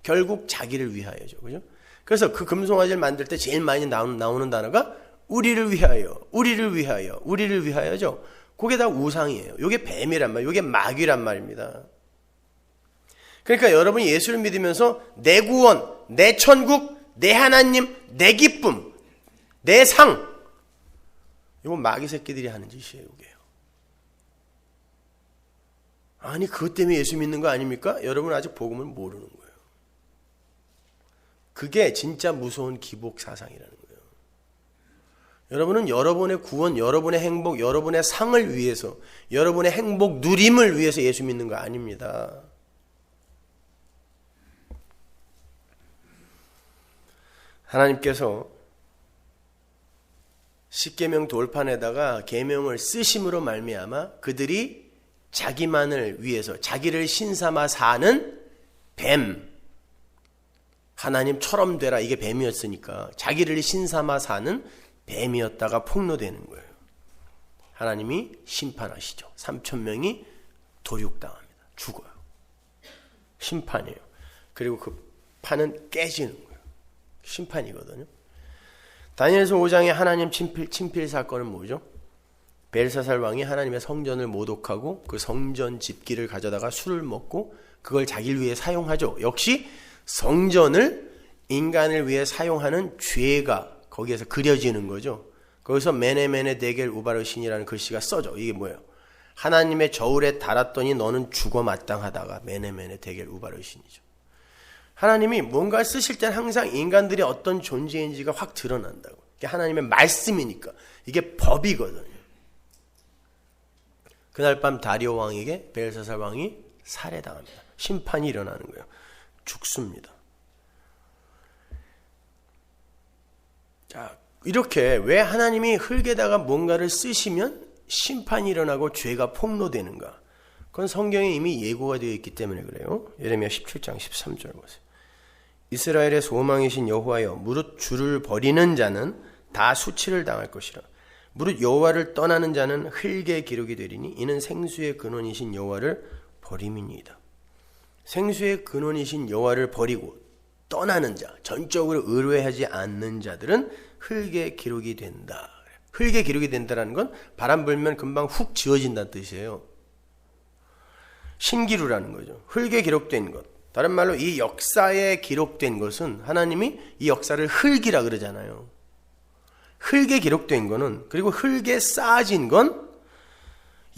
결국 자기를 위하여죠. 그죠? 그래서 그 금송아지를 만들 때 제일 많이 나오는 단어가 우리를 위하여, 우리를 위하여, 우리를 위하여죠. 그게 다 우상이에요. 이게 뱀이란 말이에요. 이게 마귀란 말입니다. 그러니까 여러분이 예수를 믿으면서 내 구원, 내 천국, 내 하나님, 내 기쁨, 내 상, 이건 마귀 새끼들이 하는 짓이에요. 이게요. 아니 그것 때문에 예수 믿는 거 아닙니까? 여러분 아직 복음을 모르는 거예요. 그게 진짜 무서운 기복 사상이라는 거예요. 여러분은 여러분의 구원, 여러분의 행복, 여러분의 상을 위해서, 여러분의 행복 누림을 위해서 예수 믿는 거 아닙니다. 하나님께서 십계명 돌판에다가 계명을 쓰심으로 말미암아 그들이 자기만을 위해서, 자기를 신삼아 사는 뱀, 하나님처럼 되라, 이게 뱀이었으니까 자기를 신삼아 사는 뱀이었다가 폭로되는 거예요. 하나님이 심판하시죠. 3,000명이 도륙당합니다. 죽어요. 심판이에요. 그리고 그 판은 깨지는 거예요. 심판이거든요. 다니엘서 5장의 하나님 친필 사건은 뭐죠? 벨사살 왕이 하나님의 성전을 모독하고 그 성전 집기를 가져다가 술을 먹고 그걸 자기를 위해 사용하죠. 역시 성전을 인간을 위해 사용하는 죄가 거기에서 그려지는 거죠. 거기서 메네메네 데겔 우바르신이라는 글씨가 써져. 이게 뭐예요? 하나님의 저울에 달았더니 너는 죽어 마땅하다가 메네메네 데겔 우바르신이죠. 하나님이 뭔가를 쓰실 때는 항상 인간들이 어떤 존재인지가 확 드러난다고. 이게 하나님의 말씀이니까. 이게 법이거든요. 그날 밤 다리오 왕에게 벨사살 왕이 살해당합니다. 심판이 일어나는 거예요. 죽습니다. 자, 이렇게 왜 하나님이 흙에다가 뭔가를 쓰시면 심판이 일어나고 죄가 폭로되는가? 그건 성경에 이미 예고가 되어 있기 때문에 그래요. 예레미야 17장 13절 보세요. 이스라엘의 소망이신 여호와여, 무릇 주를 버리는 자는 다 수치를 당할 것이라. 무릇 여호와를 떠나는 자는 흙에 기록이 되리니 이는 생수의 근원이신 여호와를 버림이니이다. 생수의 근원이신 여호와를 버리고 떠나는 자, 전적으로 의뢰하지 않는 자들은 흙에 기록이 된다. 흙에 기록이 된다는 건 바람 불면 금방 훅 지워진다는 뜻이에요. 신기루라는 거죠. 흙에 기록된 것. 다른 말로 이 역사에 기록된 것은 하나님이 이 역사를 흙이라 그러잖아요. 흙에 기록된 거는, 그리고 흙에 쌓아진 건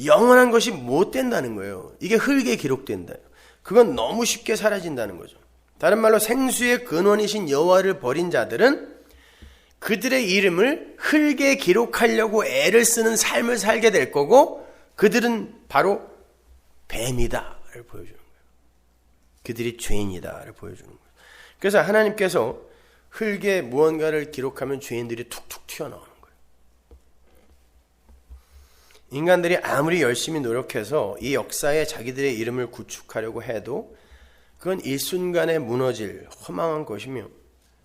영원한 것이 못 된다는 거예요. 이게 흙에 기록된다. 그건 너무 쉽게 사라진다는 거죠. 다른 말로 생수의 근원이신 여호와를 버린 자들은 그들의 이름을 흙에 기록하려고 애를 쓰는 삶을 살게 될 거고, 그들은 바로 뱀이다를 보여주는 거예요. 그들이 죄인이다를 보여주는 거예요. 그래서 하나님께서 흙에 무언가를 기록하면 죄인들이 툭툭 튀어나오는 거예요. 인간들이 아무리 열심히 노력해서 이 역사에 자기들의 이름을 구축하려고 해도 그건 일순간에 무너질 허망한 것이며,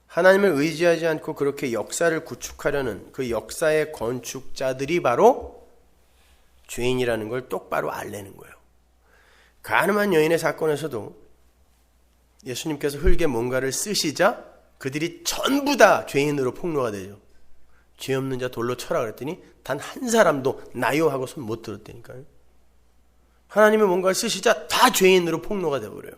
하나님을 의지하지 않고 그렇게 역사를 구축하려는 그 역사의 건축자들이 바로 죄인이라는 걸 똑바로 알려는 거예요. 가늠한 여인의 사건에서도 예수님께서 흙에 뭔가를 쓰시자 그들이 전부 다 죄인으로 폭로가 되죠. 죄 없는 자 돌로 쳐라 그랬더니 단 한 사람도 나요 하고 손 못 들었다니까요. 하나님이 뭔가를 쓰시자 다 죄인으로 폭로가 되어버려요.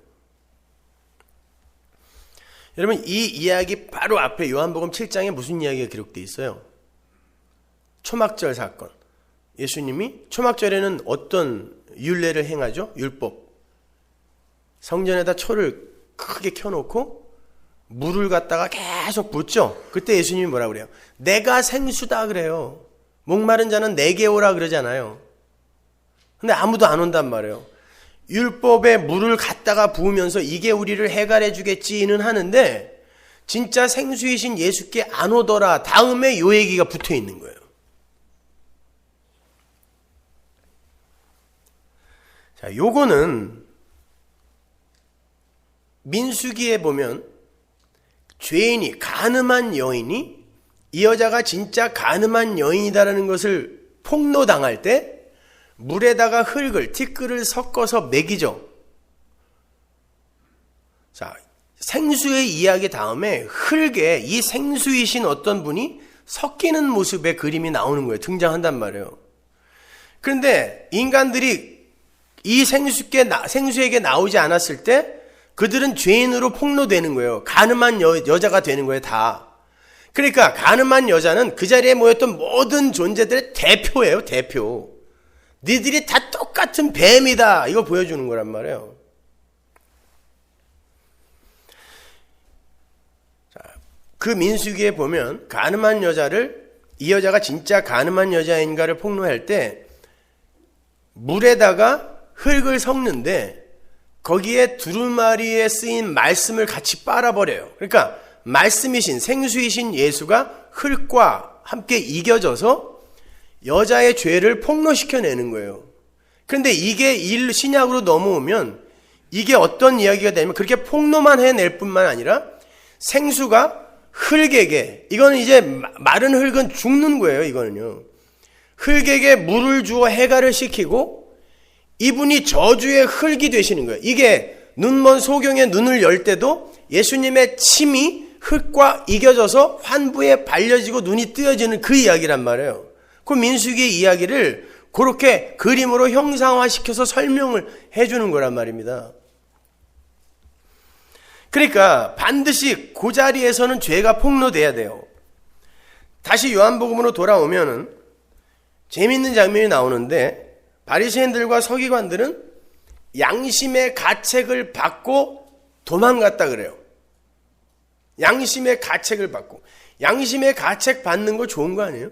여러분, 이 이야기 바로 앞에 요한복음 7장에 무슨 이야기가 기록되어 있어요? 초막절 사건. 예수님이 초막절에는 어떤 율례를 행하죠? 율법. 성전에다 초를 크게 켜놓고 물을 갖다가 계속 붓죠. 그때 예수님이 뭐라 그래요? 내가 생수다 그래요. 목마른 자는 내게 오라 그러잖아요. 근데 아무도 안 온단 말이에요. 율법에 물을 갖다가 부으면서 이게 우리를 해갈해 주겠지는 하는데 진짜 생수이신 예수께 안 오더라 다음에 요 얘기가 붙어 있는 거예요. 자, 요거는 민수기에 보면 죄인이, 가늠한 여인이 이 여자가 진짜 가늠한 여인이다라는 것을 폭로당할 때 물에다가 흙을, 티끌을 섞어서 먹이죠. 자, 생수의 이야기 다음에 흙에 이 생수이신 어떤 분이 섞이는 모습의 그림이 나오는 거예요. 등장한단 말이에요. 그런데 인간들이 이 생수에게 나오지 않았을 때 그들은 죄인으로 폭로되는 거예요. 가늠한 여자가 되는 거예요, 다. 그러니까 가늠한 여자는 그 자리에 모였던 모든 존재들의 대표예요, 대표. 니들이 다 똑같은 뱀이다. 이거 보여주는 거란 말이에요. 자, 그 민수기에 보면 가늠한 여자를, 이 여자가 진짜 가늠한 여자인가를 폭로할 때 물에다가 흙을 섞는데 거기에 두루마리에 쓰인 말씀을 같이 빨아버려요. 그러니까 말씀이신, 생수이신 예수가 흙과 함께 이겨져서 여자의 죄를 폭로시켜내는 거예요. 그런데 이게 신약으로 넘어오면 이게 어떤 이야기가 되냐면 그렇게 폭로만 해낼 뿐만 아니라 생수가 흙에게, 이거는 이제 마른 흙은 죽는 거예요. 이거는요. 흙에게 물을 주어 해갈을 시키고 이분이 저주의 흙이 되시는 거예요. 이게 눈먼 소경의 눈을 열 때도 예수님의 침이 흙과 이겨져서 환부에 발려지고 눈이 뜨여지는 그 이야기란 말이에요. 그 민수기의 이야기를 그렇게 그림으로 형상화시켜서 설명을 해주는 거란 말입니다. 그러니까 반드시 그 자리에서는 죄가 폭로돼야 돼요. 다시 요한복음으로 돌아오면은 재미있는 장면이 나오는데 바리새인들과 서기관들은 양심의 가책을 받고 도망갔다 그래요. 양심의 가책을 받고 양심의 가책 받는 거 좋은 거 아니에요?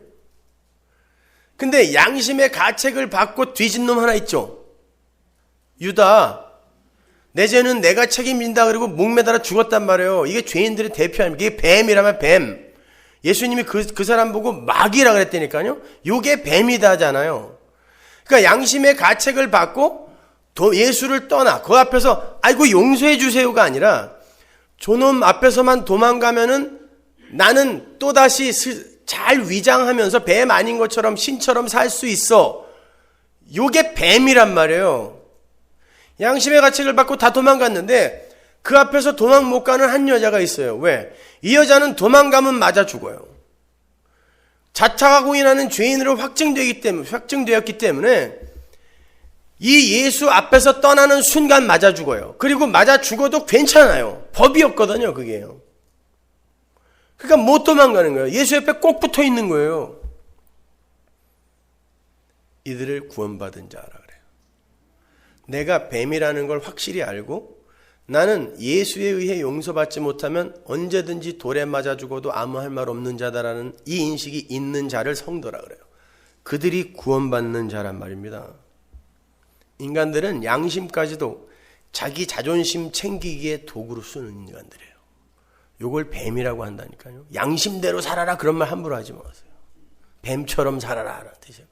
근데 양심의 가책을 받고 뒤진 놈 하나 있죠. 유다. 내 죄는 내가 책임진다 그리고 목매달아 죽었단 말이에요. 이게 죄인들의 대표 아닙니까? 이게 뱀이라면 뱀. 예수님이 그 사람 보고 마귀라 그랬다니까요. 이게 뱀이다잖아요. 그러니까 양심의 가책을 받고 예수를 떠나 그 앞에서 아이고 용서해 주세요가 아니라 저놈 앞에서만 도망가면은 나는 또다시 잘 위장하면서 뱀 아닌 것처럼 신처럼 살 수 있어. 요게 뱀이란 말이에요. 양심의 가책을 받고 다 도망갔는데 그 앞에서 도망 못 가는 한 여자가 있어요. 왜? 이 여자는 도망가면 맞아 죽어요. 자타가 공인하는 죄인으로 확증되었기 때문에 이 예수 앞에서 떠나는 순간 맞아 죽어요. 그리고 맞아 죽어도 괜찮아요. 법이었거든요, 그게요. 그러니까 못 도망가는 거예요. 예수 옆에 꼭 붙어 있는 거예요. 이들을 구원받은 자라 그래요. 내가 뱀이라는 걸 확실히 알고 나는 예수에 의해 용서받지 못하면 언제든지 돌에 맞아 죽어도 아무 할 말 없는 자다라는 이 인식이 있는 자를 성도라 그래요. 그들이 구원받는 자란 말입니다. 인간들은 양심까지도 자기 자존심 챙기기에 도구로 쓰는 인간들이에요. 요걸 뱀이라고 한다니까요. 양심대로 살아라 그런 말 함부로 하지 마세요. 뱀처럼 살아라 라는 뜻이에요.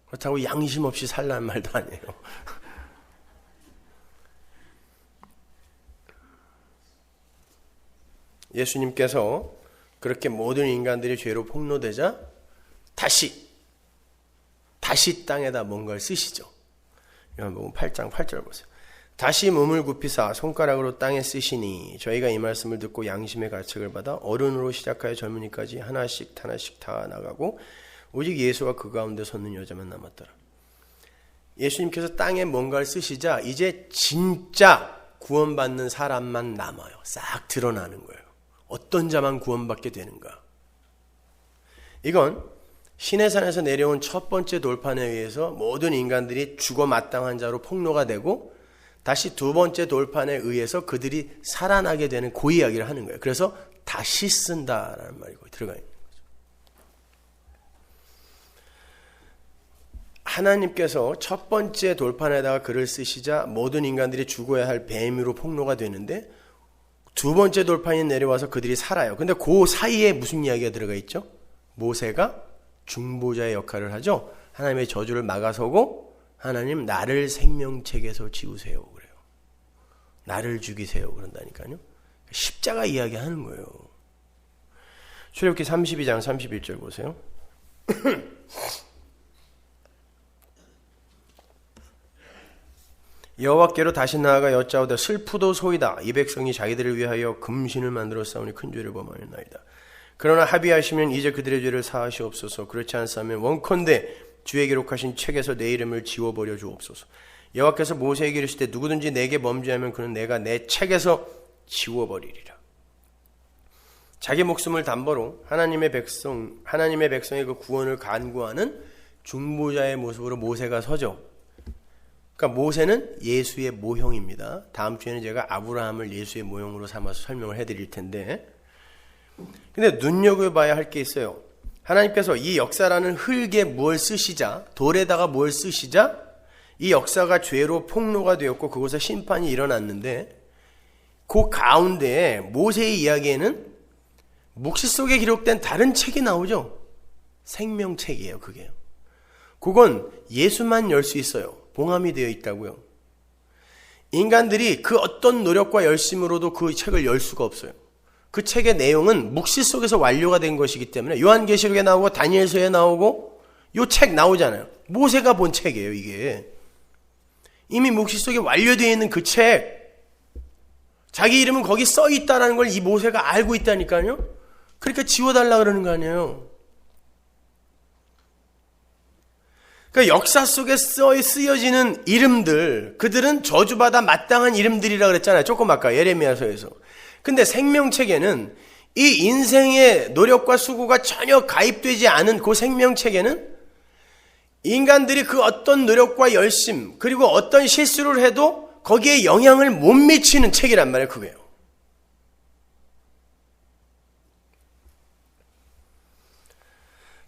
그렇다고 양심 없이 살라는 말도 아니에요. 예수님께서 그렇게 모든 인간들이 죄로 폭로되자 다시 땅에다 뭔가를 쓰시죠. 요한복음 8장 8절 보세요. 다시 몸을 굽히사 손가락으로 땅에 쓰시니 저희가 이 말씀을 듣고 양심의 가책을 받아 어른으로 시작하여 젊은이까지 하나씩 다 나가고 오직 예수와 그 가운데 섰는 여자만 남았더라. 예수님께서 땅에 뭔가를 쓰시자 이제 진짜 구원받는 사람만 남아요. 싹 드러나는 거예요. 어떤 자만 구원받게 되는가. 이건 시내산에서 내려온 첫 번째 돌판에 의해서 모든 인간들이 죽어 마땅한 자로 폭로가 되고 다시 두 번째 돌판에 의해서 그들이 살아나게 되는 그 이야기를 하는 거예요. 그래서 다시 쓴다라는 말이 거기 들어가 있는 거죠. 하나님께서 첫 번째 돌판에다가 글을 쓰시자 모든 인간들이 죽어야 할 뱀으로 폭로가 되는데 두 번째 돌판이 내려와서 그들이 살아요. 근데 그 사이에 무슨 이야기가 들어가 있죠? 모세가 중보자의 역할을 하죠. 하나님의 저주를 막아서고 하나님 나를 생명책에서 지우세요 그래요. 나를 죽이세요 그런다니까요. 십자가 이야기하는 거예요. 출애굽기 32장 31절 보세요. 여호와께로 다시 나아가 여짜오되 슬프도소이다. 이 백성이 자기들을 위하여 금신을 만들어 싸우니 큰 죄를 범하였나이다. 그러나 합의하시면 이제 그들의 죄를 사하시옵소서. 그렇지 않사면 원컨대 주의 기록하신 책에서 내 이름을 지워버려 주옵소서. 여호와께서 모세에게 이르시되 누구든지 내게 범죄하면 그는 내가 내 책에서 지워버리리라. 자기 목숨을 담보로 하나님의 백성의 그 구원을 간구하는 중보자의 모습으로 모세가 서죠. 그러니까 모세는 예수의 모형입니다. 다음 주에는 제가 아브라함을 예수의 모형으로 삼아서 설명을 해드릴 텐데, 근데 눈여겨봐야 할 게 있어요. 하나님께서 이 역사라는 흙에 뭘 쓰시자, 돌에다가 뭘 쓰시자 이 역사가 죄로 폭로가 되었고 그곳에 심판이 일어났는데 그 가운데에 모세의 이야기에는 묵시 속에 기록된 다른 책이 나오죠. 생명책이에요. 그게. 그건 예수만 열 수 있어요. 봉함이 되어 있다고요. 인간들이 그 어떤 노력과 열심으로도 그 책을 열 수가 없어요. 그 책의 내용은 묵시 속에서 완료가 된 것이기 때문에 요한계시록에 나오고 다니엘서에 나오고 요 책 나오잖아요. 모세가 본 책이에요. 이게 이미 묵시 속에 완료되어 있는 그 책, 자기 이름은 거기 써 있다라는 걸 이 모세가 알고 있다니까요. 그러니까 지워달라 그러는 거 아니에요. 그러니까 역사 속에 쓰여지는 이름들, 그들은 저주받아 마땅한 이름들이라 그랬잖아요. 조금 아까 예레미야서에서. 근데 생명책에는 이 인생의 노력과 수고가 전혀 가입되지 않은 그 생명책에는 인간들이 그 어떤 노력과 열심 그리고 어떤 실수를 해도 거기에 영향을 못 미치는 책이란 말이에요. 그게요.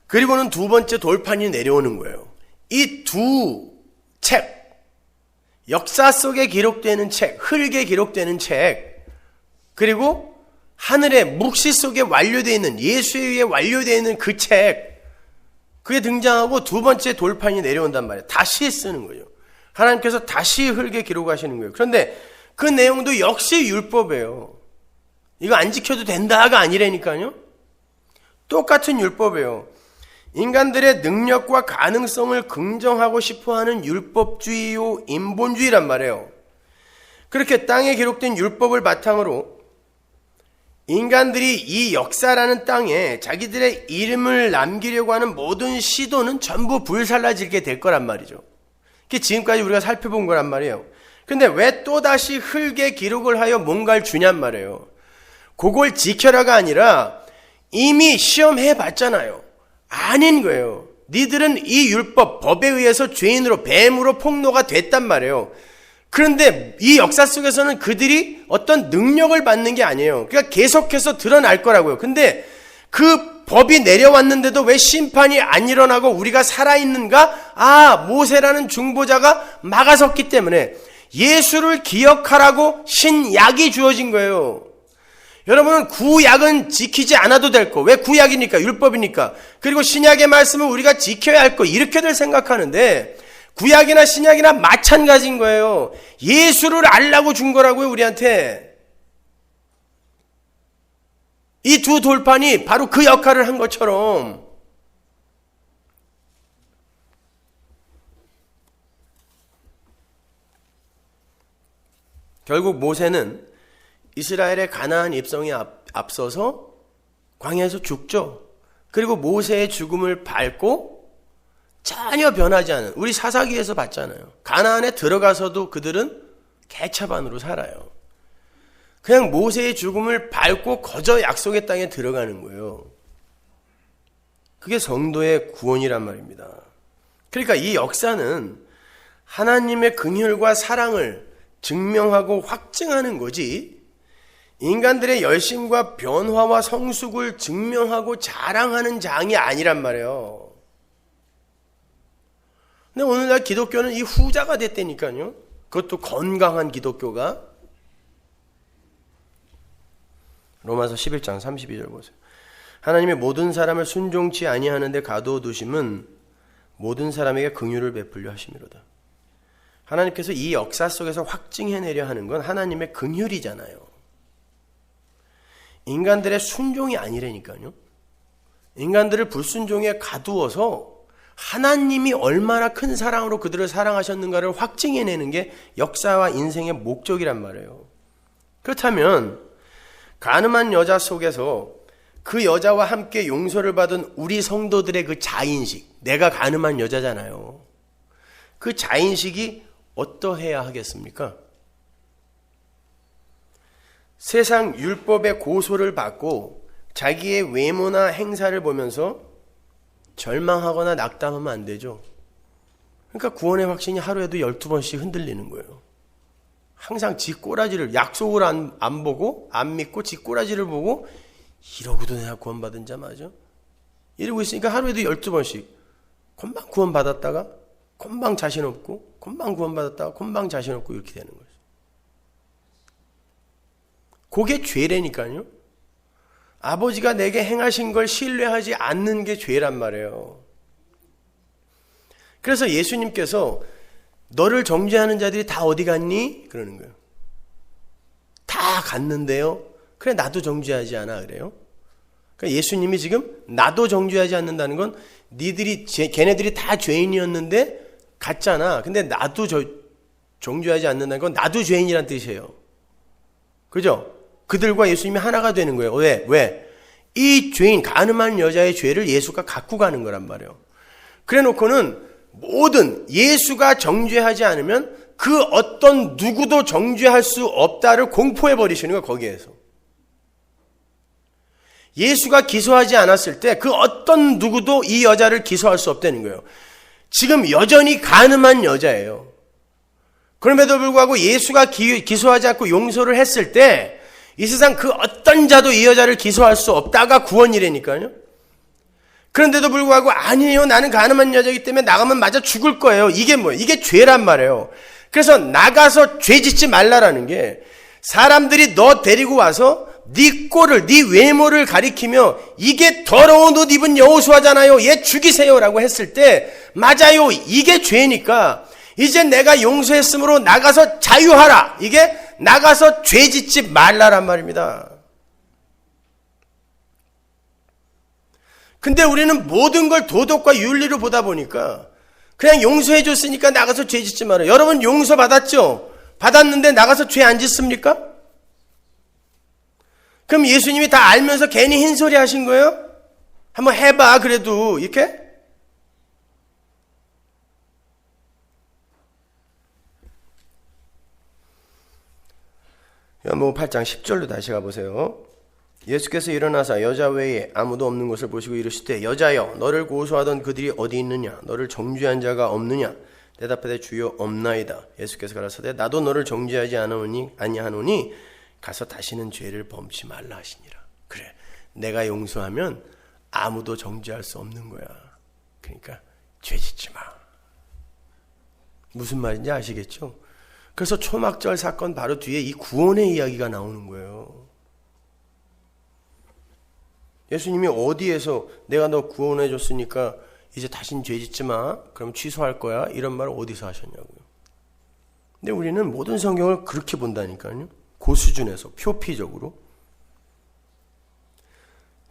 그리고는 두 번째 돌판이 내려오는 거예요. 이 두 책, 역사 속에 기록되는 책, 흙에 기록되는 책, 그리고 하늘의 묵시 속에 완료되어 있는, 예수에 의해 완료되어 있는 그 책, 그게 등장하고 두 번째 돌판이 내려온단 말이에요. 다시 쓰는 거예요. 하나님께서 다시 흙에 기록하시는 거예요. 그런데 그 내용도 역시 율법이에요. 이거 안 지켜도 된다가 아니라니까요. 똑같은 율법이에요. 인간들의 능력과 가능성을 긍정하고 싶어하는 율법주의요 인본주의란 말이에요. 그렇게 땅에 기록된 율법을 바탕으로 인간들이 이 역사라는 땅에 자기들의 이름을 남기려고 하는 모든 시도는 전부 불살라지게 될 거란 말이죠. 그게 지금까지 우리가 살펴본 거란 말이에요. 근데 왜 또다시 흙에 기록을 하여 뭔가를 주냔 말이에요. 그걸 지켜라가 아니라 이미 시험해 봤잖아요. 아닌 거예요. 니들은 이 율법, 법에 의해서 죄인으로, 뱀으로 폭로가 됐단 말이에요. 그런데 이 역사 속에서는 그들이 어떤 능력을 받는 게 아니에요. 그러니까 계속해서 드러날 거라고요. 근데 그 법이 내려왔는데도 왜 심판이 안 일어나고 우리가 살아있는가? 아, 모세라는 중보자가 막아섰기 때문에 예수를 기억하라고 신약이 주어진 거예요. 여러분은 구약은 지키지 않아도 될 거. 왜 구약이니까? 율법이니까. 그리고 신약의 말씀은 우리가 지켜야 할 거. 이렇게들 생각하는데 구약이나 신약이나 마찬가지인 거예요. 예수를 알라고 준 거라고요, 우리한테. 이 두 돌판이 바로 그 역할을 한 것처럼 결국 모세는 이스라엘의 가나안 입성에 앞서서 광야에서 죽죠. 그리고 모세의 죽음을 밟고 전혀 변하지 않은, 우리 사사기에서 봤잖아요. 가나안에 들어가서도 그들은 개차반으로 살아요. 그냥 모세의 죽음을 밟고 거저 약속의 땅에 들어가는 거예요. 그게 성도의 구원이란 말입니다. 그러니까 이 역사는 하나님의 긍휼과 사랑을 증명하고 확증하는 거지, 인간들의 열심과 변화와 성숙을 증명하고 자랑하는 장이 아니란 말이에요. 근데 오늘날 기독교는 이 후자가 됐다니까요. 그것도 건강한 기독교가. 로마서 11장 32절 보세요. 하나님의 모든 사람을 순종치 아니하는데 가두어 두심은 모든 사람에게 긍휼을 베풀려 하심이로다. 하나님께서 이 역사 속에서 확증해내려 하는 건 하나님의 긍휼이잖아요. 인간들의 순종이 아니라니까요. 인간들을 불순종에 가두어서 하나님이 얼마나 큰 사랑으로 그들을 사랑하셨는가를 확증해내는 게 역사와 인생의 목적이란 말이에요. 그렇다면 가늠한 여자 속에서 그 여자와 함께 용서를 받은 우리 성도들의 그 자인식, 내가 가늠한 여자잖아요. 그 자인식이 어떠해야 하겠습니까? 세상 율법의 고소를 받고 자기의 외모나 행사를 보면서 절망하거나 낙담하면 안 되죠. 그러니까 구원의 확신이 하루에도 12번씩 흔들리는 거예요. 항상 지 꼬라지를, 약속을 안 보고 안 믿고 지 꼬라지를 보고 이러고도 내가 구원받은 자 맞아? 이러고 있으니까 하루에도 12번씩 금방 구원받았다가 금방 자신 없고, 금방 구원받았다가 금방 자신 없고, 이렇게 되는 거죠. 그게 죄라니까요. 아버지가 내게 행하신 걸 신뢰하지 않는 게 죄란 말이에요. 그래서 예수님께서 너를 정죄하는 자들이 다 어디 갔니? 그러는 거예요. 다 갔는데요. 그래, 나도 정죄하지 않아. 그래요. 그러니까 예수님이 지금 나도 정죄하지 않는다는 건 걔네들이 다 죄인이었는데 갔잖아. 근데 나도 정죄하지 않는다는 건 나도 죄인이란 뜻이에요. 그죠? 그들과 예수님이 하나가 되는 거예요. 왜? 이 죄인, 가늠한 여자의 죄를 예수가 갖고 가는 거란 말이에요. 그래 놓고는 모든 예수가 정죄하지 않으면 그 어떤 누구도 정죄할 수 없다를 공포해 버리시는 거예요. 거기에서. 예수가 기소하지 않았을 때 그 어떤 누구도 이 여자를 기소할 수 없다는 거예요. 지금 여전히 가늠한 여자예요. 그럼에도 불구하고 예수가 기소하지 않고 용서를 했을 때 이 세상 그 어떤 자도 이 여자를 기소할 수 없다가 구원이라니까요. 그런데도 불구하고 아니에요, 나는 가늠한 여자이기 때문에 나가면 맞아 죽을 거예요. 이게 뭐예요? 이게 죄란 말이에요. 그래서 나가서 죄 짓지 말라라는 게, 사람들이 너 데리고 와서 네 꼴을, 네 외모를 가리키며 이게 더러운 옷 입은 여호수아잖아요, 얘 죽이세요라고 했을 때, 맞아요, 이게 죄니까 이제 내가 용서했으므로 나가서 자유하라. 이게 나가서 죄 짓지 말라란 말입니다. 근데 우리는 모든 걸 도덕과 윤리로 보다 보니까 그냥 용서해 줬으니까 나가서 죄 짓지 마라. 여러분 용서 받았죠? 받았는데 나가서 죄 안 짓습니까? 그럼 예수님이 다 알면서 괜히 흰소리 하신 거예요? 한번 해봐 그래도 이렇게? 요한복음 8장 10절로 다시 가보세요. 예수께서 일어나사 여자 외에 아무도 없는 것을 보시고 이르시되 여자여 너를 고소하던 그들이 어디 있느냐? 너를 정죄한 자가 없느냐? 대답하되 주여 없나이다. 예수께서 가라사대 나도 너를 정죄하지 아니하노니 가서 다시는 죄를 범치 말라 하시니라. 그래, 내가 용서하면 아무도 정죄할 수 없는 거야. 그러니까 죄 짓지 마. 무슨 말인지 아시겠죠? 그래서 초막절 사건 바로 뒤에 이 구원의 이야기가 나오는 거예요. 예수님이 어디에서 내가 너 구원해 줬으니까 이제 다신 죄 짓지 마, 그럼 취소할 거야, 이런 말을 어디서 하셨냐고요. 근데 우리는 모든 성경을 그렇게 본다니까요. 그 수준에서 표피적으로.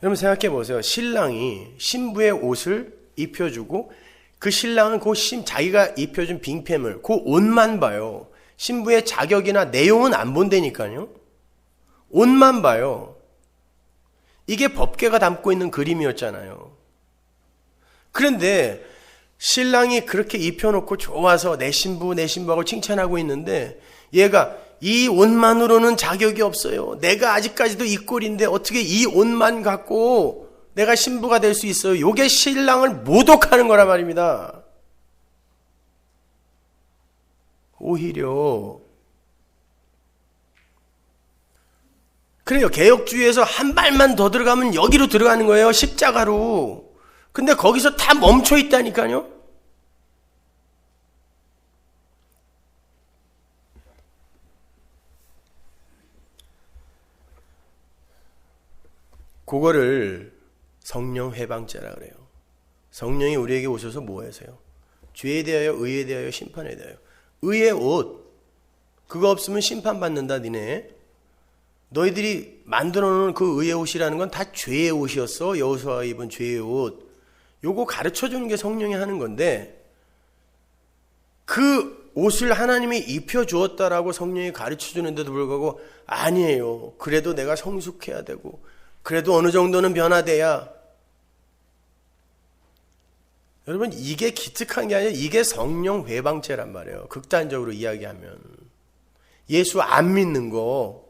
여러분 생각해 보세요. 신랑이 신부의 옷을 입혀주고 그 신랑은 자기가 입혀준 빙패물 그 옷만 봐요. 신부의 자격이나 내용은 안 본다니까요. 옷만 봐요. 이게 법궤가 담고 있는 그림이었잖아요. 그런데 신랑이 그렇게 입혀놓고 좋아서 내 신부하고 칭찬하고 있는데 얘가 이 옷만으로는 자격이 없어요. 내가 아직까지도 이 꼴인데 어떻게 이 옷만 갖고 내가 신부가 될 수 있어요. 이게 신랑을 모독하는 거란 말입니다. 오히려 그래요. 개혁주의에서 한 발만 더 들어가면 여기로 들어가는 거예요. 십자가로. 근데 거기서 다 멈춰 있다니까요. 그거를 성령 회방죄라 그래요. 성령이 우리에게 오셔서 뭐 하세요? 죄에 대하여, 의에 대하여, 심판에 대하여. 의의 옷, 그거 없으면 심판받는다 니네. 너희들이 만들어 놓은 그 의의 옷이라는 건 다 죄의 옷이었어. 여호수아가 입은 죄의 옷. 요거 가르쳐 주는 게 성령이 하는 건데, 그 옷을 하나님이 입혀 주었다라고 성령이 가르쳐 주는데도 불구하고 아니에요. 그래도 내가 성숙해야 되고 그래도 어느 정도는 변화돼야. 여러분 이게 기특한 게 아니라 이게 성령 회방죄란 말이에요. 극단적으로 이야기하면. 예수 안 믿는 거.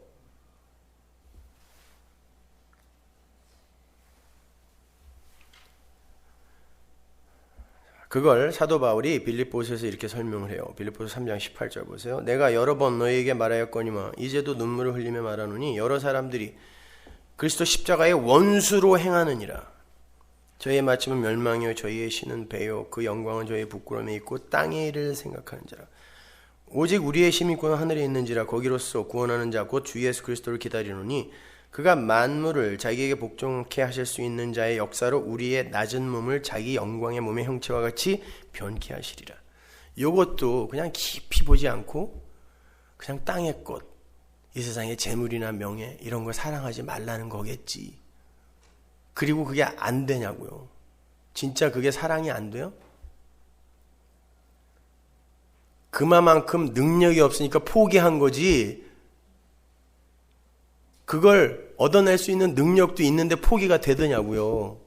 그걸 사도 바울이 빌립보서에서 이렇게 설명을 해요. 빌립보서 3장 18절 보세요. 내가 여러 번 너희에게 말하였거니와 이제도 눈물을 흘리며 말하노니 여러 사람들이 그리스도 십자가의 원수로 행하느니라. 저희의 마침은 멸망이요 저희의 신은 배요 그 영광은 저희의 부끄러움에 있고 땅의 일을 생각하는 자라. 오직 우리의 힘있고는 하늘에 있는지라. 거기로서 구원하는 자 곧 주 예수 그리스도를 기다리노니 그가 만물을 자기에게 복종케 하실 수 있는 자의 역사로 우리의 낮은 몸을 자기 영광의 몸의 형체와 같이 변케 하시리라. 이것도 그냥 깊이 보지 않고 그냥 땅의 것, 이 세상의 재물이나 명예 이런 걸 사랑하지 말라는 거겠지. 그리고 그게 안 되냐고요. 진짜 그게 사랑이 안 돼요? 그만큼 능력이 없으니까 포기한 거지. 그걸 얻어낼 수 있는 능력도 있는데 포기가 되더냐고요.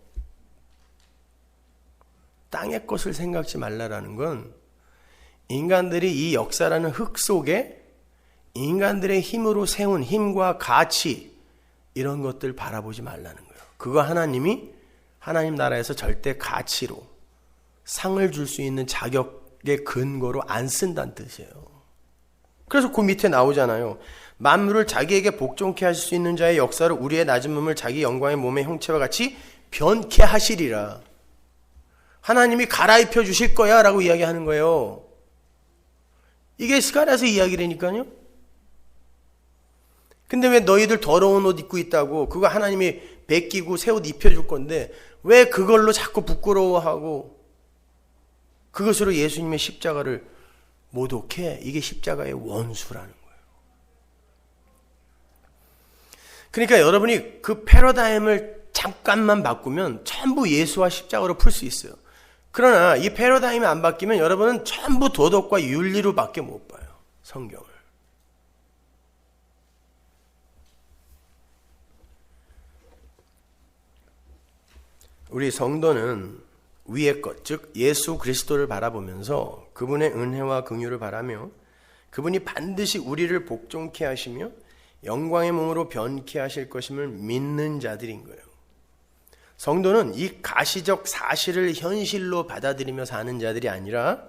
땅의 것을 생각지 말라라는 건 인간들이 이 역사라는 흙 속에 인간들의 힘으로 세운 힘과 가치 이런 것들 바라보지 말라는 거예요. 그거 하나님이 하나님 나라에서 절대 가치로 상을 줄 수 있는 자격의 근거로 안 쓴다는 뜻이에요. 그래서 그 밑에 나오잖아요. 만물을 자기에게 복종케 하실 수 있는 자의 역사로 우리의 낮은 몸을 자기 영광의 몸의 형체와 같이 변케 하시리라. 하나님이 갈아입혀 주실 거야 라고 이야기하는 거예요. 이게 스가랴서 이야기라니까요. 근데 왜 너희들 더러운 옷 입고 있다고, 그거 하나님이 베끼고 새 옷 입혀줄 건데 왜 그걸로 자꾸 부끄러워하고 그것으로 예수님의 십자가를 모독해? 이게 십자가의 원수라는 거예요. 그러니까 여러분이 그 패러다임을 잠깐만 바꾸면 전부 예수와 십자가로 풀 수 있어요. 그러나 이 패러다임이 안 바뀌면 여러분은 전부 도덕과 윤리로 밖에 못 봐요, 성경을. 우리 성도는 위의 것, 즉 예수 그리스도를 바라보면서 그분의 은혜와 긍휼을 바라며 그분이 반드시 우리를 복종케 하시며 영광의 몸으로 변케 하실 것임을 믿는 자들인 거예요. 성도는 이 가시적 사실을 현실로 받아들이며 사는 자들이 아니라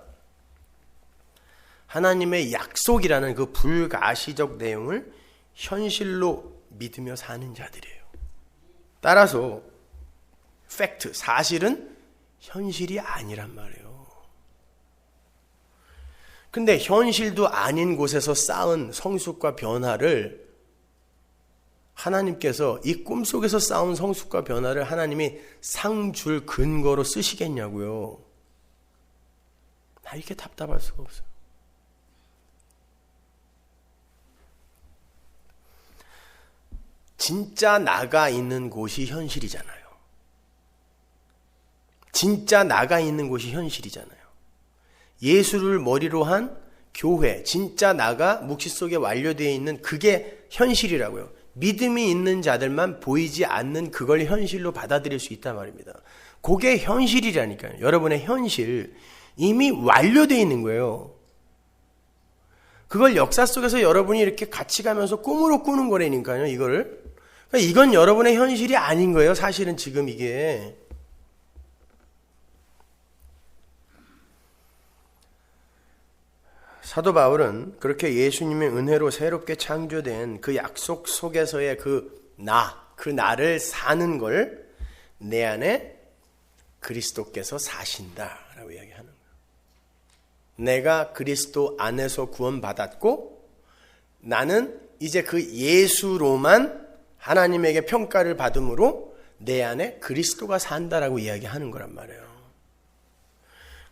하나님의 약속이라는 그 불가시적 내용을 현실로 믿으며 사는 자들이에요. 따라서 팩트, 사실은 현실이 아니란 말이에요. 근데 현실도 아닌 곳에서 쌓은 성숙과 변화를 하나님께서 이 꿈속에서 쌓은 성숙과 변화를 하나님이 상 줄 근거로 쓰시겠냐고요. 나 이렇게 답답할 수가 없어요. 진짜 나가 있는 곳이 현실이잖아요. 진짜 나가 있는 곳이 현실이잖아요. 예수를 머리로 한 교회, 진짜 나가 묵시 속에 완료되어 있는 그게 현실이라고요. 믿음이 있는 자들만 보이지 않는 그걸 현실로 받아들일 수 있단 말입니다. 그게 현실이라니까요. 여러분의 현실, 이미 완료되어 있는 거예요. 그걸 역사 속에서 여러분이 이렇게 같이 가면서 꿈으로 꾸는 거라니까요, 이거를. 그러니까 이건 여러분의 현실이 아닌 거예요, 사실은 지금 이게. 사도 바울은 그렇게 예수님의 은혜로 새롭게 창조된 그 약속 속에서의 그 나를 사는 걸 내 안에 그리스도께서 사신다라고 이야기하는 거예요. 내가 그리스도 안에서 구원받았고 나는 이제 그 예수로만 하나님에게 평가를 받음으로 내 안에 그리스도가 산다라고 이야기하는 거란 말이에요.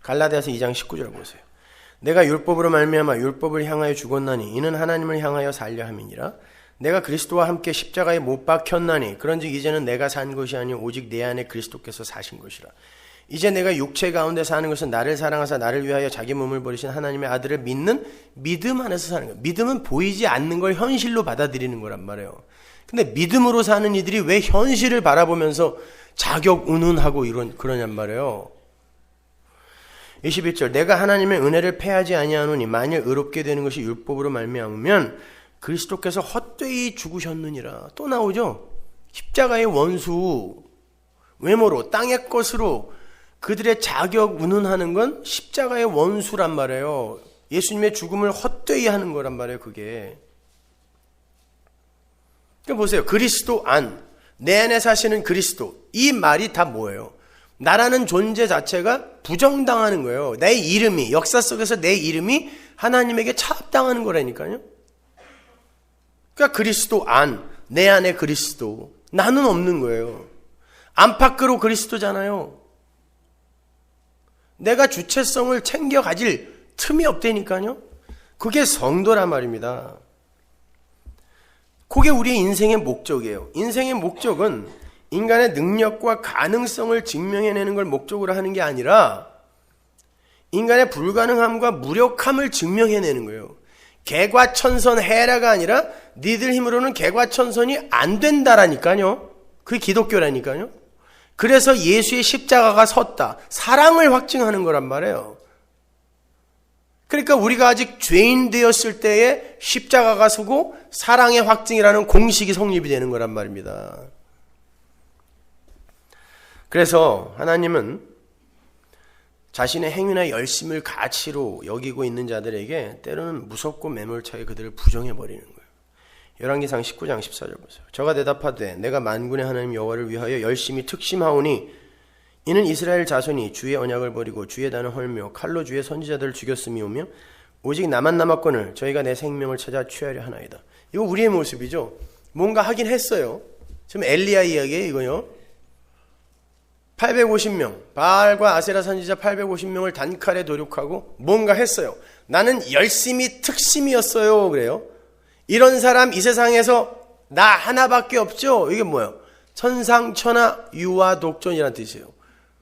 갈라디아서 2장 19절 보세요. 내가 율법으로 말미암아 율법을 향하여 죽었나니 이는 하나님을 향하여 살려 함이니라. 내가 그리스도와 함께 십자가에 못 박혔나니 그런즉 이제는 내가 산 것이 아니요 오직 내 안에 그리스도께서 사신 것이라. 이제 내가 육체 가운데 사는 것은 나를 사랑하사 나를 위하여 자기 몸을 버리신 하나님의 아들을 믿는 믿음 안에서 사는 거예요. 믿음은 보이지 않는 걸 현실로 받아들이는 거란 말이에요. 근데 믿음으로 사는 이들이 왜 현실을 바라보면서 자격운운하고 그러냔 말이에요. 21절 내가 하나님의 은혜를 패하지 아니하노니 만일 의롭게 되는 것이 율법으로 말미암으면 그리스도께서 헛되이 죽으셨느니라. 또 나오죠. 십자가의 원수, 외모로 땅의 것으로 그들의 자격 운운하는 건 십자가의 원수란 말이에요. 예수님의 죽음을 헛되이 하는 거란 말이에요. 그게. 그러니까 보세요. 그리스도 안, 내 안에 사시는 그리스도, 이 말이 다 뭐예요? 나라는 존재 자체가 부정당하는 거예요. 내 이름이, 역사 속에서 내 이름이 하나님에게 차압당하는 거라니까요. 그러니까 그리스도 안, 내 안에 그리스도, 나는 없는 거예요. 안팎으로 그리스도잖아요. 내가 주체성을 챙겨 가질 틈이 없다니까요. 그게 성도란 말입니다. 그게 우리의 인생의 목적이에요. 인생의 목적은 인간의 능력과 가능성을 증명해내는 걸 목적으로 하는 게 아니라 인간의 불가능함과 무력함을 증명해내는 거예요. 개과천선해라가 아니라 니들 힘으로는 개과천선이 안 된다라니까요. 그게 기독교라니까요. 그래서 예수의 십자가가 섰다. 사랑을 확증하는 거란 말이에요. 그러니까 우리가 아직 죄인 되었을 때에 십자가가 서고 사랑의 확증이라는 공식이 성립이 되는 거란 말입니다. 그래서 하나님은 자신의 행위나 열심을 가치로 여기고 있는 자들에게 때로는 무섭고 매몰차게 그들을 부정해버리는 거예요. 열왕기상 19장 14절 보세요. 저가 대답하되 내가 만군의 하나님 여호와를 위하여 열심히 특심하오니 이는 이스라엘 자손이 주의 언약을 버리고 주의 단을 헐며 칼로 주의 선지자들을 죽였음이오며 오직 나만 남았거늘 저희가 내 생명을 찾아 취하려 하나이다. 이거 우리의 모습이죠. 뭔가 하긴 했어요. 지금 엘리야 이야기예요, 이거요. 850명, 바알과 아세라 선지자 850명을 단칼에 도륙하고 뭔가 했어요. 나는 열심히 특심이었어요. 그래요. 이런 사람 이 세상에서 나 하나밖에 없죠. 이게 뭐예요? 천상천하 유아 독존이라는 뜻이에요.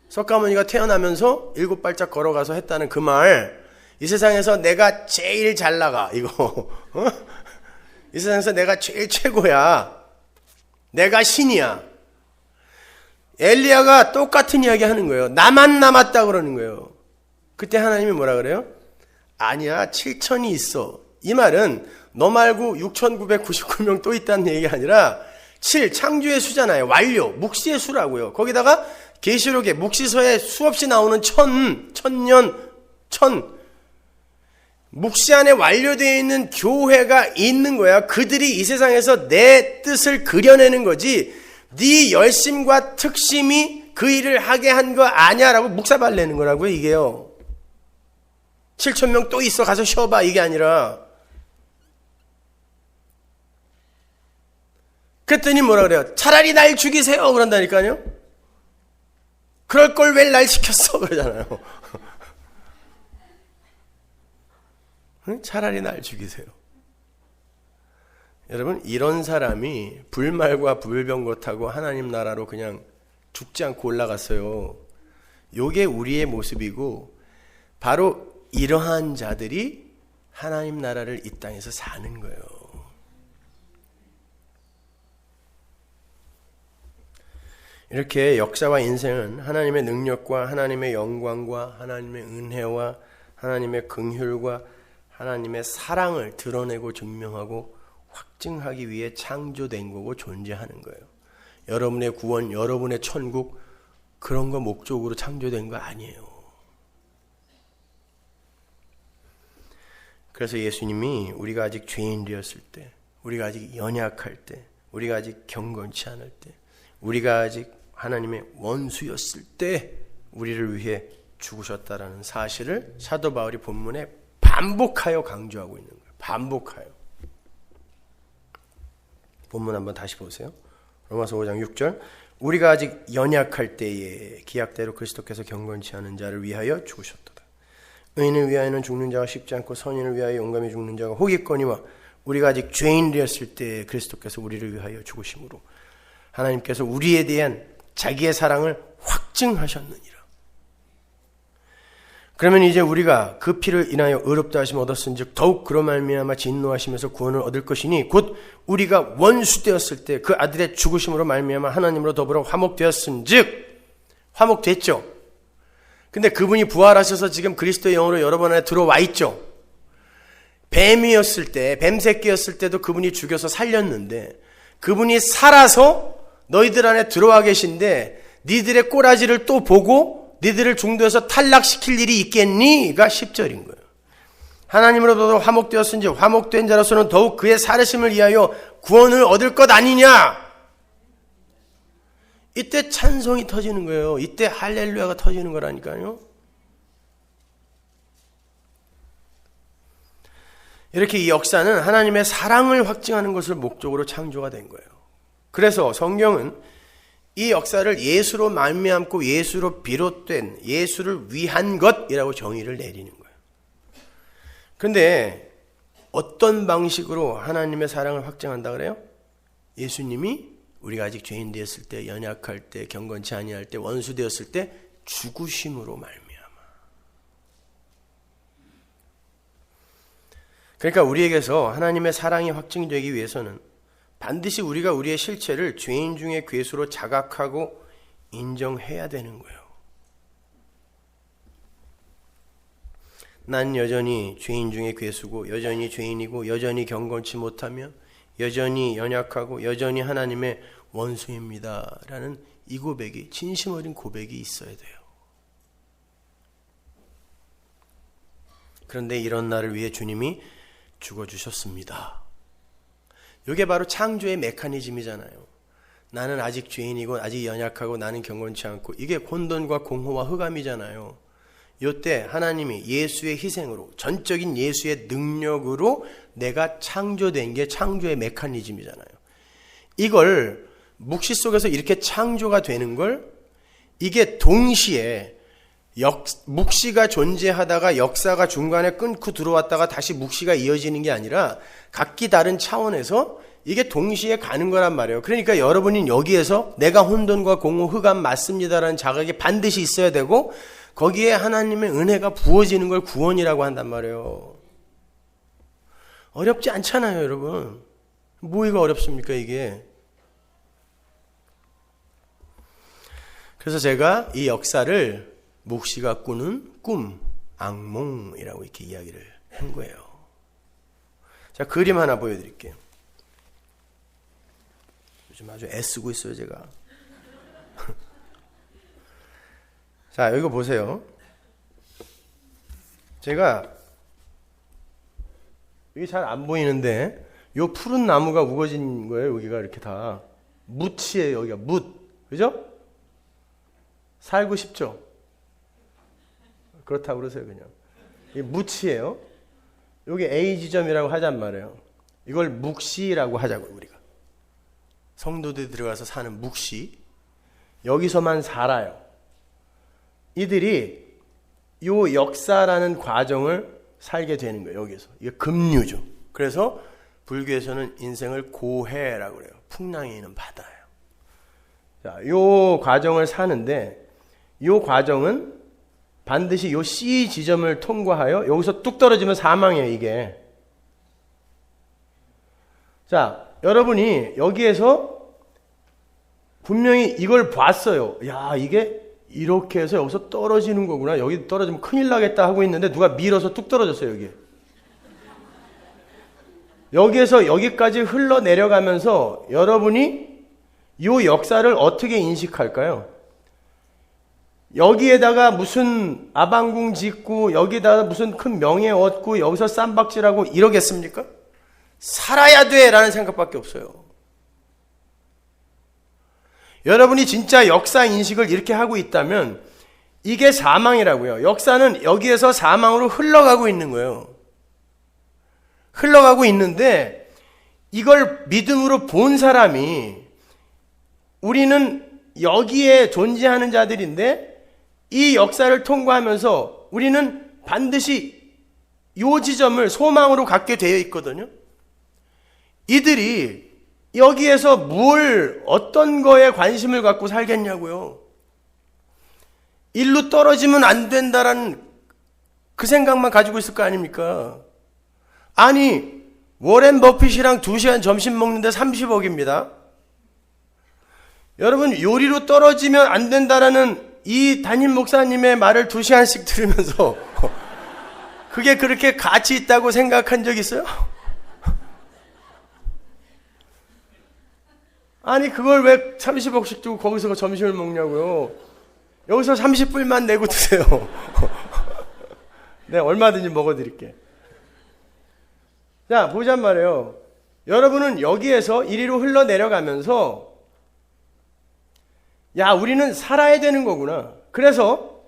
석가모니가 태어나면서 7발짝 걸어가서 했다는 그 말, 이 세상에서 내가 제일 잘 나가, 이거. 이 세상에서 내가 제일 최고야. 내가 신이야. 엘리야가 똑같은 이야기 하는 거예요. 나만 남았다 그러는 거예요. 그때 하나님이 뭐라 그래요? 아니야, 7천이 있어. 이 말은 너 말고 6,999명 또 있다는 얘기가 아니라 7, 창조의 수잖아요. 완료, 묵시의 수라고요. 거기다가 계시록에 묵시서에 수없이 나오는 천년, 묵시 안에 완료되어 있는 교회가 있는 거야. 그들이 이 세상에서 내 뜻을 그려내는 거지, 네 열심과 특심이 그 일을 하게 한 거 아니야라고 묵사발 내는 거라고요. 이게요. 7,000명 또 있어, 가서 쉬어봐, 이게 아니라. 그랬더니 뭐라 그래요? 차라리 날 죽이세요 그런다니까요. 그럴 걸 왜 날 시켰어 그러잖아요. 차라리 날 죽이세요. 여러분, 이런 사람이 불말과 불병거 타고 하나님 나라로 그냥 죽지 않고 올라갔어요. 요게 우리의 모습이고, 바로 이러한 자들이 하나님 나라를 이 땅에서 사는 거예요. 이렇게 역사와 인생은 하나님의 능력과 하나님의 영광과 하나님의 은혜와 하나님의 긍휼과 하나님의 사랑을 드러내고 증명하고 확증하기 위해 창조된 거고 존재하는 거예요. 여러분의 구원, 여러분의 천국, 그런 거 목적으로 창조된 거 아니에요. 그래서 예수님이 우리가 아직 죄인되었을 때, 우리가 아직 연약할 때, 우리가 아직 경건치 않을 때, 우리가 아직 하나님의 원수였을 때 우리를 위해 죽으셨다라는 사실을 사도 바울이 본문에 반복하여 강조하고 있는 거예요. 반복하여. 본문 한번 다시 보세요. 로마서 5장 6절. 우리가 아직 연약할 때에 기약대로 그리스도께서 경건치 않은 자를 위하여 죽으셨도다. 의인을 위하여는 죽는 자가 쉽지 않고 선인을 위하여 용감히 죽는 자가 혹 있거니와 우리가 아직 죄인 되었을 때 그리스도께서 우리를 위하여 죽으심으로 하나님께서 우리에 대한 자기의 사랑을 확증하셨느니라. 그러면 이제 우리가 그 피를 인하여 의롭다 하심 얻었은즉 더욱 그로 말미암아 진노하시면서 구원을 얻을 것이니 곧 우리가 원수 되었을 때 그 아들의 죽으심으로 말미암아 하나님으로 더불어 화목되었은즉, 화목됐죠. 근데 그분이 부활하셔서 지금 그리스도의 영으로 여러분 안에 들어와 있죠. 뱀이었을 때, 뱀새끼였을 때도 그분이 죽여서 살렸는데 그분이 살아서 너희들 안에 들어와 계신데 니들의 꼬라지를 또 보고 니들을 중도에서 탈락시킬 일이 있겠니?가 10절인 거예요. 하나님으로부터 화목되었은지 화목된 자로서는 더욱 그의 살으심을 위하여 구원을 얻을 것 아니냐. 이때 찬송이 터지는 거예요. 이때 할렐루야가 터지는 거라니까요. 이렇게 이 역사는 하나님의 사랑을 확증하는 것을 목적으로 창조가 된 거예요. 그래서 성경은 이 역사를 예수로 말미암고 예수로 비롯된, 예수를 위한 것이라고 정의를 내리는 거예요. 그런데 어떤 방식으로 하나님의 사랑을 확증한다 그래요? 예수님이 우리가 아직 죄인 되었을 때, 연약할 때, 경건치 아니할 때, 원수 되었을 때 죽으심으로 말미암아. 그러니까 우리에게서 하나님의 사랑이 확증되기 위해서는 반드시 우리가 우리의 실체를 죄인 중의 괴수로 자각하고 인정해야 되는 거예요. 난 여전히 죄인 중의 괴수고, 여전히 죄인이고, 여전히 경건치 못하며, 여전히 연약하고, 여전히 하나님의 원수입니다 라는 이 고백이, 진심 어린 고백이 있어야 돼요. 그런데 이런 나를 위해 주님이 죽어주셨습니다. 이게 바로 창조의 메커니즘이잖아요. 나는 아직 죄인이고 아직 연약하고 나는 경건치 않고, 이게 혼돈과 공허와 흑암이잖아요. 이때 하나님이 예수의 희생으로, 전적인 예수의 능력으로 내가 창조된 게 창조의 메커니즘이잖아요. 이걸 묵시 속에서 이렇게 창조가 되는 걸, 이게 동시에 묵시가 존재하다가 역사가 중간에 끊고 들어왔다가 다시 묵시가 이어지는 게 아니라 각기 다른 차원에서 이게 동시에 가는 거란 말이에요. 그러니까 여러분이 여기에서 내가 혼돈과 공허 흑암 맞습니다라는 자각이 반드시 있어야 되고, 거기에 하나님의 은혜가 부어지는 걸 구원이라고 한단 말이에요. 어렵지 않잖아요, 여러분. 뭐가 어렵습니까, 이게? 그래서 제가 이 역사를 묵시가 꾸는 꿈, 악몽이라고 이렇게 이야기를 한 거예요. 자, 그림 하나 보여드릴게요. 요즘 아주 애쓰고 있어요, 제가. 자, 이거 보세요. 제가, 이게 잘 안 보이는데, 요 푸른 나무가 우거진 거예요, 여기가 이렇게 다. 묻이에요, 여기가 묻. 그죠? 살고 싶죠? 그렇다고 그러세요, 그냥. 이게 묻이에요. 여기 A 지점이라고 하잔 말이에요. 이걸 묵시라고 하자고요, 우리가. 성도들이 들어가서 사는 묵시. 여기서만 살아요. 이들이 요 역사라는 과정을 살게 되는 거예요, 여기서. 이게 급류죠. 그래서 불교에서는 인생을 고해라고 그래요. 풍랑이 있는 바다예요. 자, 요 과정을 사는데, 요 과정은 반드시 요 C 지점을 통과하여 여기서 뚝 떨어지면 사망이에요, 이게. 자, 여러분이 여기에서 분명히 이걸 봤어요. 야, 이게 이렇게 해서 여기서 떨어지는 거구나. 여기 떨어지면 큰일 나겠다 하고 있는데 누가 밀어서 뚝 떨어졌어요, 여기. 여기에서 여기까지 흘러내려가면서 여러분이 이 역사를 어떻게 인식할까요? 여기에다가 무슨 아방궁 짓고 여기다가 무슨 큰 명예 얻고 여기서 쌈박질하고 이러겠습니까? 살아야 돼 라는 생각밖에 없어요. 여러분이 진짜 역사 인식을 이렇게 하고 있다면 이게 사망이라고요. 역사는 여기에서 사망으로 흘러가고 있는 거예요. 흘러가고 있는데 이걸 믿음으로 본 사람이, 우리는 여기에 존재하는 자들인데 이 역사를 통과하면서 우리는 반드시 이 지점을 소망으로 갖게 되어 있거든요. 이들이 여기에서 어떤 거에 관심을 갖고 살겠냐고요. 일로 떨어지면 안 된다라는 그 생각만 가지고 있을 거 아닙니까? 아니, 워렌 버핏이랑 2시간 점심 먹는데 30억입니다. 여러분, 요리로 떨어지면 안 된다라는 이 담임 목사님의 말을 2시간씩 들으면서 그게 그렇게 가치 있다고 생각한 적 있어요? 아니, 그걸 왜 30억씩 주고 거기서 점심을 먹냐고요. 여기서 30불만 내고 드세요. 네, 얼마든지 먹어드릴게. 자, 보잔 말이에요. 여러분은 여기에서 이리로 흘러내려가면서 야, 우리는 살아야 되는 거구나. 그래서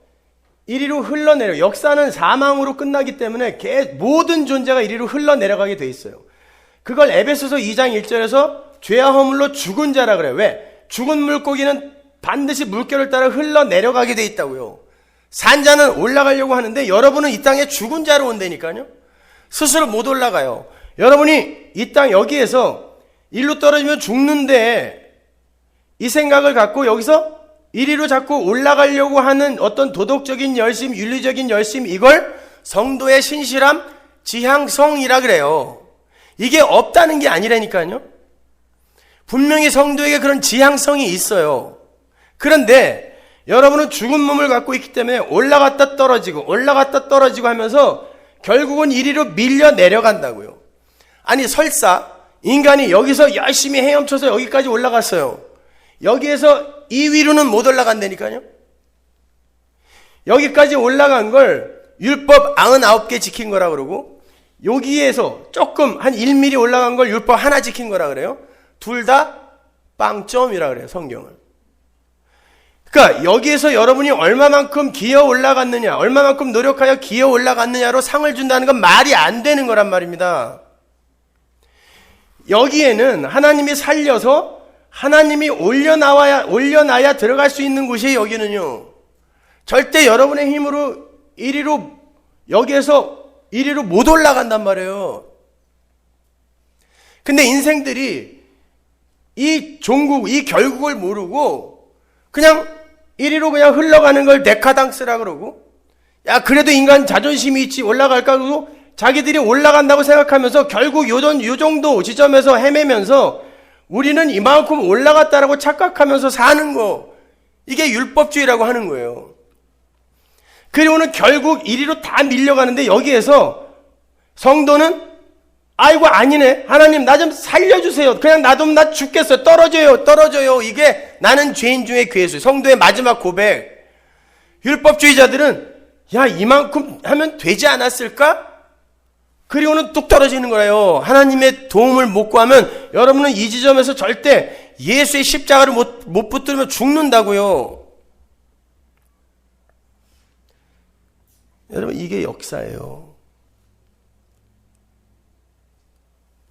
이리로 흘러내려. 역사는 사망으로 끝나기 때문에 모든 존재가 이리로 흘러내려가게 돼 있어요. 그걸 에베소서 2장 1절에서 죄와 허물로 죽은 자라 그래요. 왜? 죽은 물고기는 반드시 물결을 따라 흘러내려가게 돼 있다고요. 산 자는 올라가려고 하는데 여러분은 이 땅에 죽은 자로 온다니까요. 스스로 못 올라가요. 여러분이 이 땅 여기에서 일로 떨어지면 죽는데 이 생각을 갖고 여기서 이리로 자꾸 올라가려고 하는 어떤 도덕적인 열심, 윤리적인 열심, 이걸 성도의 신실함, 지향성이라 그래요. 이게 없다는 게 아니라니까요. 분명히 성도에게 그런 지향성이 있어요. 그런데 여러분은 죽은 몸을 갖고 있기 때문에 올라갔다 떨어지고 하면서 결국은 이리로 밀려 내려간다고요. 아니, 설사 인간이 여기서 열심히 헤엄쳐서 여기까지 올라갔어요. 여기에서 이 위로는 못 올라간다니까요. 여기까지 올라간 걸 율법 99개 지킨 거라 그러고, 여기에서 조금 한 1mm 올라간 걸 율법 하나 지킨 거라 그래요. 둘 다 빵점이라 그래요, 성경을. 그러니까 여기에서 여러분이 얼마만큼 기어 올라갔느냐, 얼마만큼 노력하여 기어 올라갔느냐로 상을 준다는 건 말이 안 되는 거란 말입니다. 여기에는 하나님이 살려서 하나님이 올려놔야 들어갈 수 있는 곳이에요. 여기는요. 절대 여러분의 힘으로 여기에서 1위로 못 올라간단 말이에요. 근데 인생들이 이 결국을 모르고 그냥 1위로 그냥 흘러가는 걸 데카당스라 그러고, 야 그래도 인간 자존심이 있지 올라갈까 그러고 자기들이 올라간다고 생각하면서 결국 요 정도 지점에서 헤매면서 우리는 이만큼 올라갔다라고 착각하면서 사는 거, 이게 율법주의라고 하는 거예요. 그리고는 결국 1위로 다 밀려가는데 여기에서 성도는 아이고 아니네, 하나님 나 좀 살려주세요, 그냥 나 죽겠어요, 떨어져요. 이게 나는 죄인 중에 괴수, 성도의 마지막 고백. 율법주의자들은 야 이만큼 하면 되지 않았을까? 그리고는 뚝 떨어지는 거예요. 하나님의 도움을 못 구하면 여러분은 이 지점에서 절대 예수의 십자가를 못 붙들면 죽는다고요. 여러분 이게 역사예요.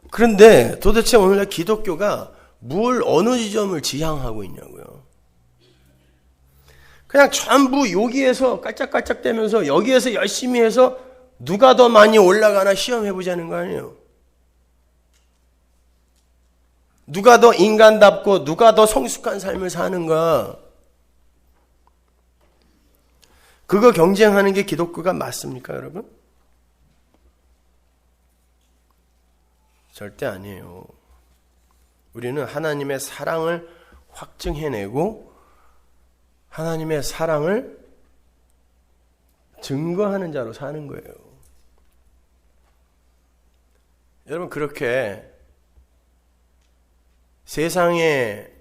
그런데 도대체 오늘날 기독교가 어느 지점을 지향하고 있냐고요. 그냥 전부 여기에서 깔짝깔짝대면서 여기에서 열심히 해서 누가 더 많이 올라가나 시험해보자는 거 아니에요. 누가 더 인간답고 누가 더 성숙한 삶을 사는가. 그거 경쟁하는 게 기독교가 맞습니까, 여러분? 절대 아니에요. 우리는 하나님의 사랑을 확증해내고 하나님의 사랑을 증거하는 자로 사는 거예요. 여러분 그렇게 세상의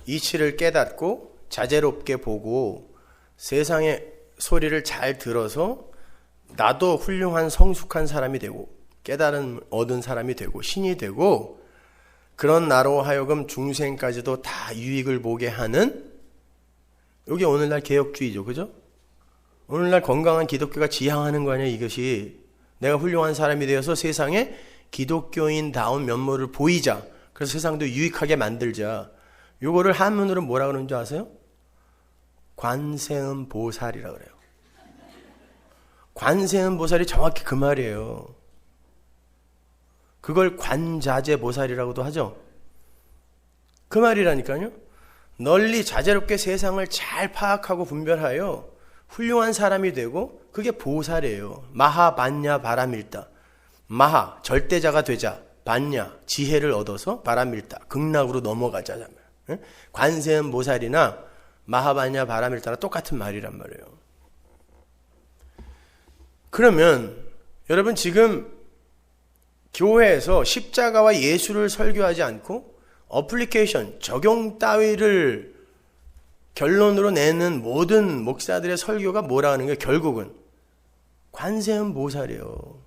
이치를 깨닫고 자제롭게 보고 세상의 소리를 잘 들어서 나도 훌륭한 성숙한 사람이 되고 깨달음 얻은 사람이 되고 신이 되고 그런 나로 하여금 중생까지도 다 유익을 보게 하는, 이게 오늘날 개혁주의죠. 그죠? 오늘날 건강한 기독교가 지향하는 거 아니야. 이것이 내가 훌륭한 사람이 되어서 세상에 기독교인다운 면모를 보이자, 그래서 세상도 유익하게 만들자. 요거를 한문으로 뭐라 그러는 줄 아세요? 관세음보살이라 그래요. 관세음보살이 정확히 그 말이에요. 그걸 관자재보살이라고도 하죠. 그 말이라니까요. 널리 자제롭게 세상을 잘 파악하고 분별하여 훌륭한 사람이 되고, 그게 보살이에요. 마하 반야 바라밀다. 마하 절대자가 되자, 반야 지혜를 얻어서, 바라밀다 극락으로 넘어가자. 관세음보살이나 마하반야 바라밀다랑 똑같은 말이란 말이에요. 그러면 여러분 지금 교회에서 십자가와 예수를 설교하지 않고 어플리케이션, 적용 따위를 결론으로 내는 모든 목사들의 설교가 뭐라 하는 게 결국은 관세음보살이에요.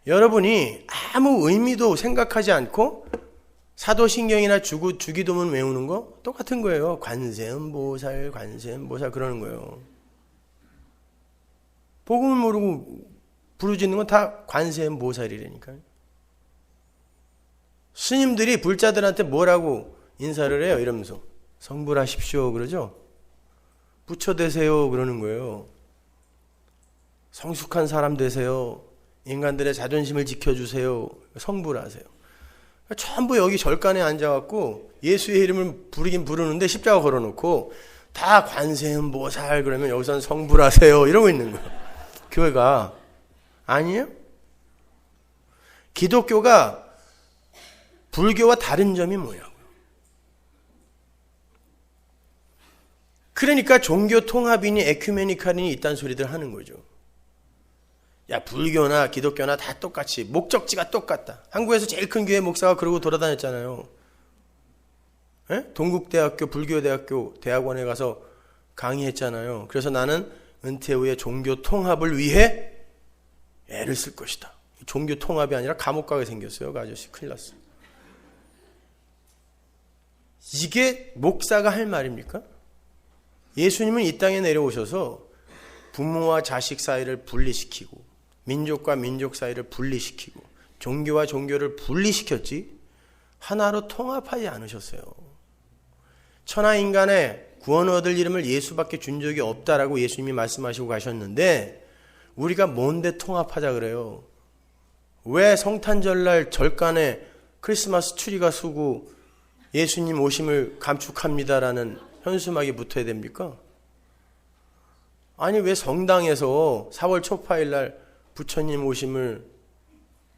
여러분이 아무 의미도 생각하지 않고 사도신경이나 주기도문 외우는 거 똑같은 거예요. 관세음보살 그러는 거예요. 복음을 모르고 부르짖는 건 다 관세음보살이라니까요. 스님들이 불자들한테 뭐라고 인사를 해요? 이러면서 성불하십시오 그러죠. 부처 되세요 그러는 거예요. 성숙한 사람 되세요. 인간들의 자존심을 지켜주세요. 성불하세요. 전부 여기 절간에 앉아갖고 예수의 이름을 부르긴 부르는데 십자가 걸어놓고 다 관세음보살 그러면 여기서는 성불하세요 이러고 있는 거예요. 교회가 아니에요? 기독교가 불교와 다른 점이 뭐냐고요. 그러니까 종교 통합이니 에큐메니칼이니 이딴 소리들 하는 거죠. 야 불교나 기독교나 다 똑같이 목적지가 똑같다. 한국에서 제일 큰 교회 목사가 그러고 돌아다녔잖아요. 에? 동국대학교 불교대학교 대학원에 가서 강의했잖아요. 그래서 나는 은퇴 후에 종교 통합을 위해 애를 쓸 것이다. 종교 통합이 아니라 감옥 가게 생겼어요. 그 아저씨 큰일 났어. 이게 목사가 할 말입니까? 예수님은 이 땅에 내려오셔서 부모와 자식 사이를 분리시키고 민족과 민족 사이를 분리시키고 종교와 종교를 분리시켰지 하나로 통합하지 않으셨어요. 천하인간의 구원을 얻을 이름을 예수밖에 준 적이 없다라고 예수님이 말씀하시고 가셨는데 우리가 뭔데 통합하자 그래요? 왜 성탄절날 절간에 크리스마스 트리가 서고 예수님 오심을 감축합니다라는 현수막이 붙어야 됩니까? 아니 왜 성당에서 4월 초파일날 부처님 오심을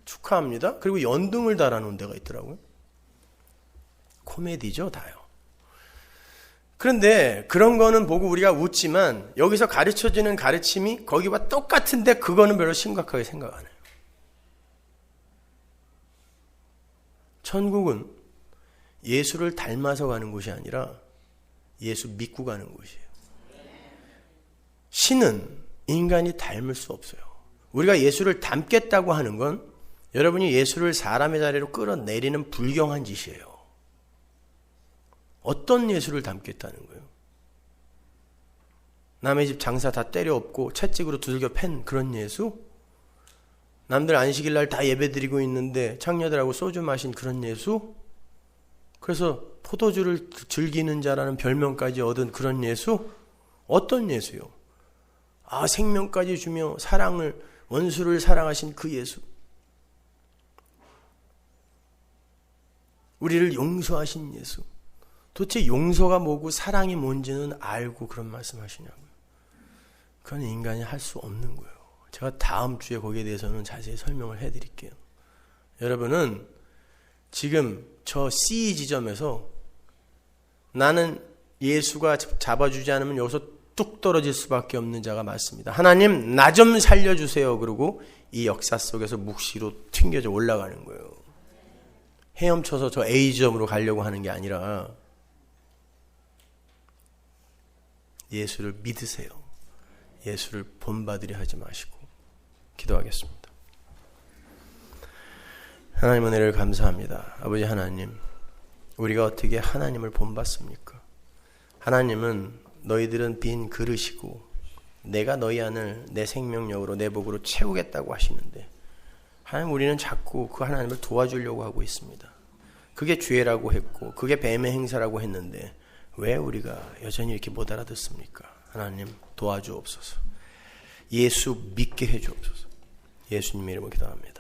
축하합니다. 그리고 연등을 달아놓은 데가 있더라고요. 코미디죠 다요. 그런데 그런 거는 보고 우리가 웃지만 여기서 가르쳐지는 가르침이 거기와 똑같은데 그거는 별로 심각하게 생각 안 해요. 천국은 예수를 닮아서 가는 곳이 아니라 예수 믿고 가는 곳이에요. 신은 인간이 닮을 수 없어요. 우리가 예수를 닮겠다고 하는 건 여러분이 예수를 사람의 자리로 끌어내리는 불경한 짓이에요. 어떤 예수를 닮겠다는 거예요? 남의 집 장사 다 때려 엎고 채찍으로 두들겨 팬 그런 예수? 남들 안식일 날 다 예배드리고 있는데 창녀들하고 소주 마신 그런 예수? 그래서 포도주를 즐기는 자라는 별명까지 얻은 그런 예수? 어떤 예수요? 생명까지 주며 사랑을 원수를 사랑하신 그 예수. 우리를 용서하신 예수. 도대체 용서가 뭐고 사랑이 뭔지는 알고 그런 말씀하시냐고요. 그건 인간이 할 수 없는 거예요. 제가 다음 주에 거기에 대해서는 자세히 설명을 해드릴게요. 여러분은 지금 저 C 지점에서 나는 예수가 잡아주지 않으면 여기서 뚝 떨어질 수밖에 없는 자가 맞습니다. 하나님 나 좀 살려주세요. 그리고 이 역사 속에서 묵시로 튕겨져 올라가는 거예요. 헤엄쳐서 저 A 지점으로 가려고 하는 게 아니라 예수를 믿으세요. 예수를 본받으려 하지 마시고 기도하겠습니다. 하나님 은혜를 감사합니다. 아버지 하나님, 우리가 어떻게 하나님을 본받습니까? 하나님은 너희들은 빈 그릇이고 내가 너희 안을 내 생명력으로 내 복으로 채우겠다고 하시는데 하나님 우리는 자꾸 그 하나님을 도와주려고 하고 있습니다. 그게 죄라고 했고 그게 뱀의 행사라고 했는데 왜 우리가 여전히 이렇게 못 알아듣습니까? 하나님 도와주옵소서. 예수 믿게 해주옵소서. 예수님의 이름으로 기도합니다.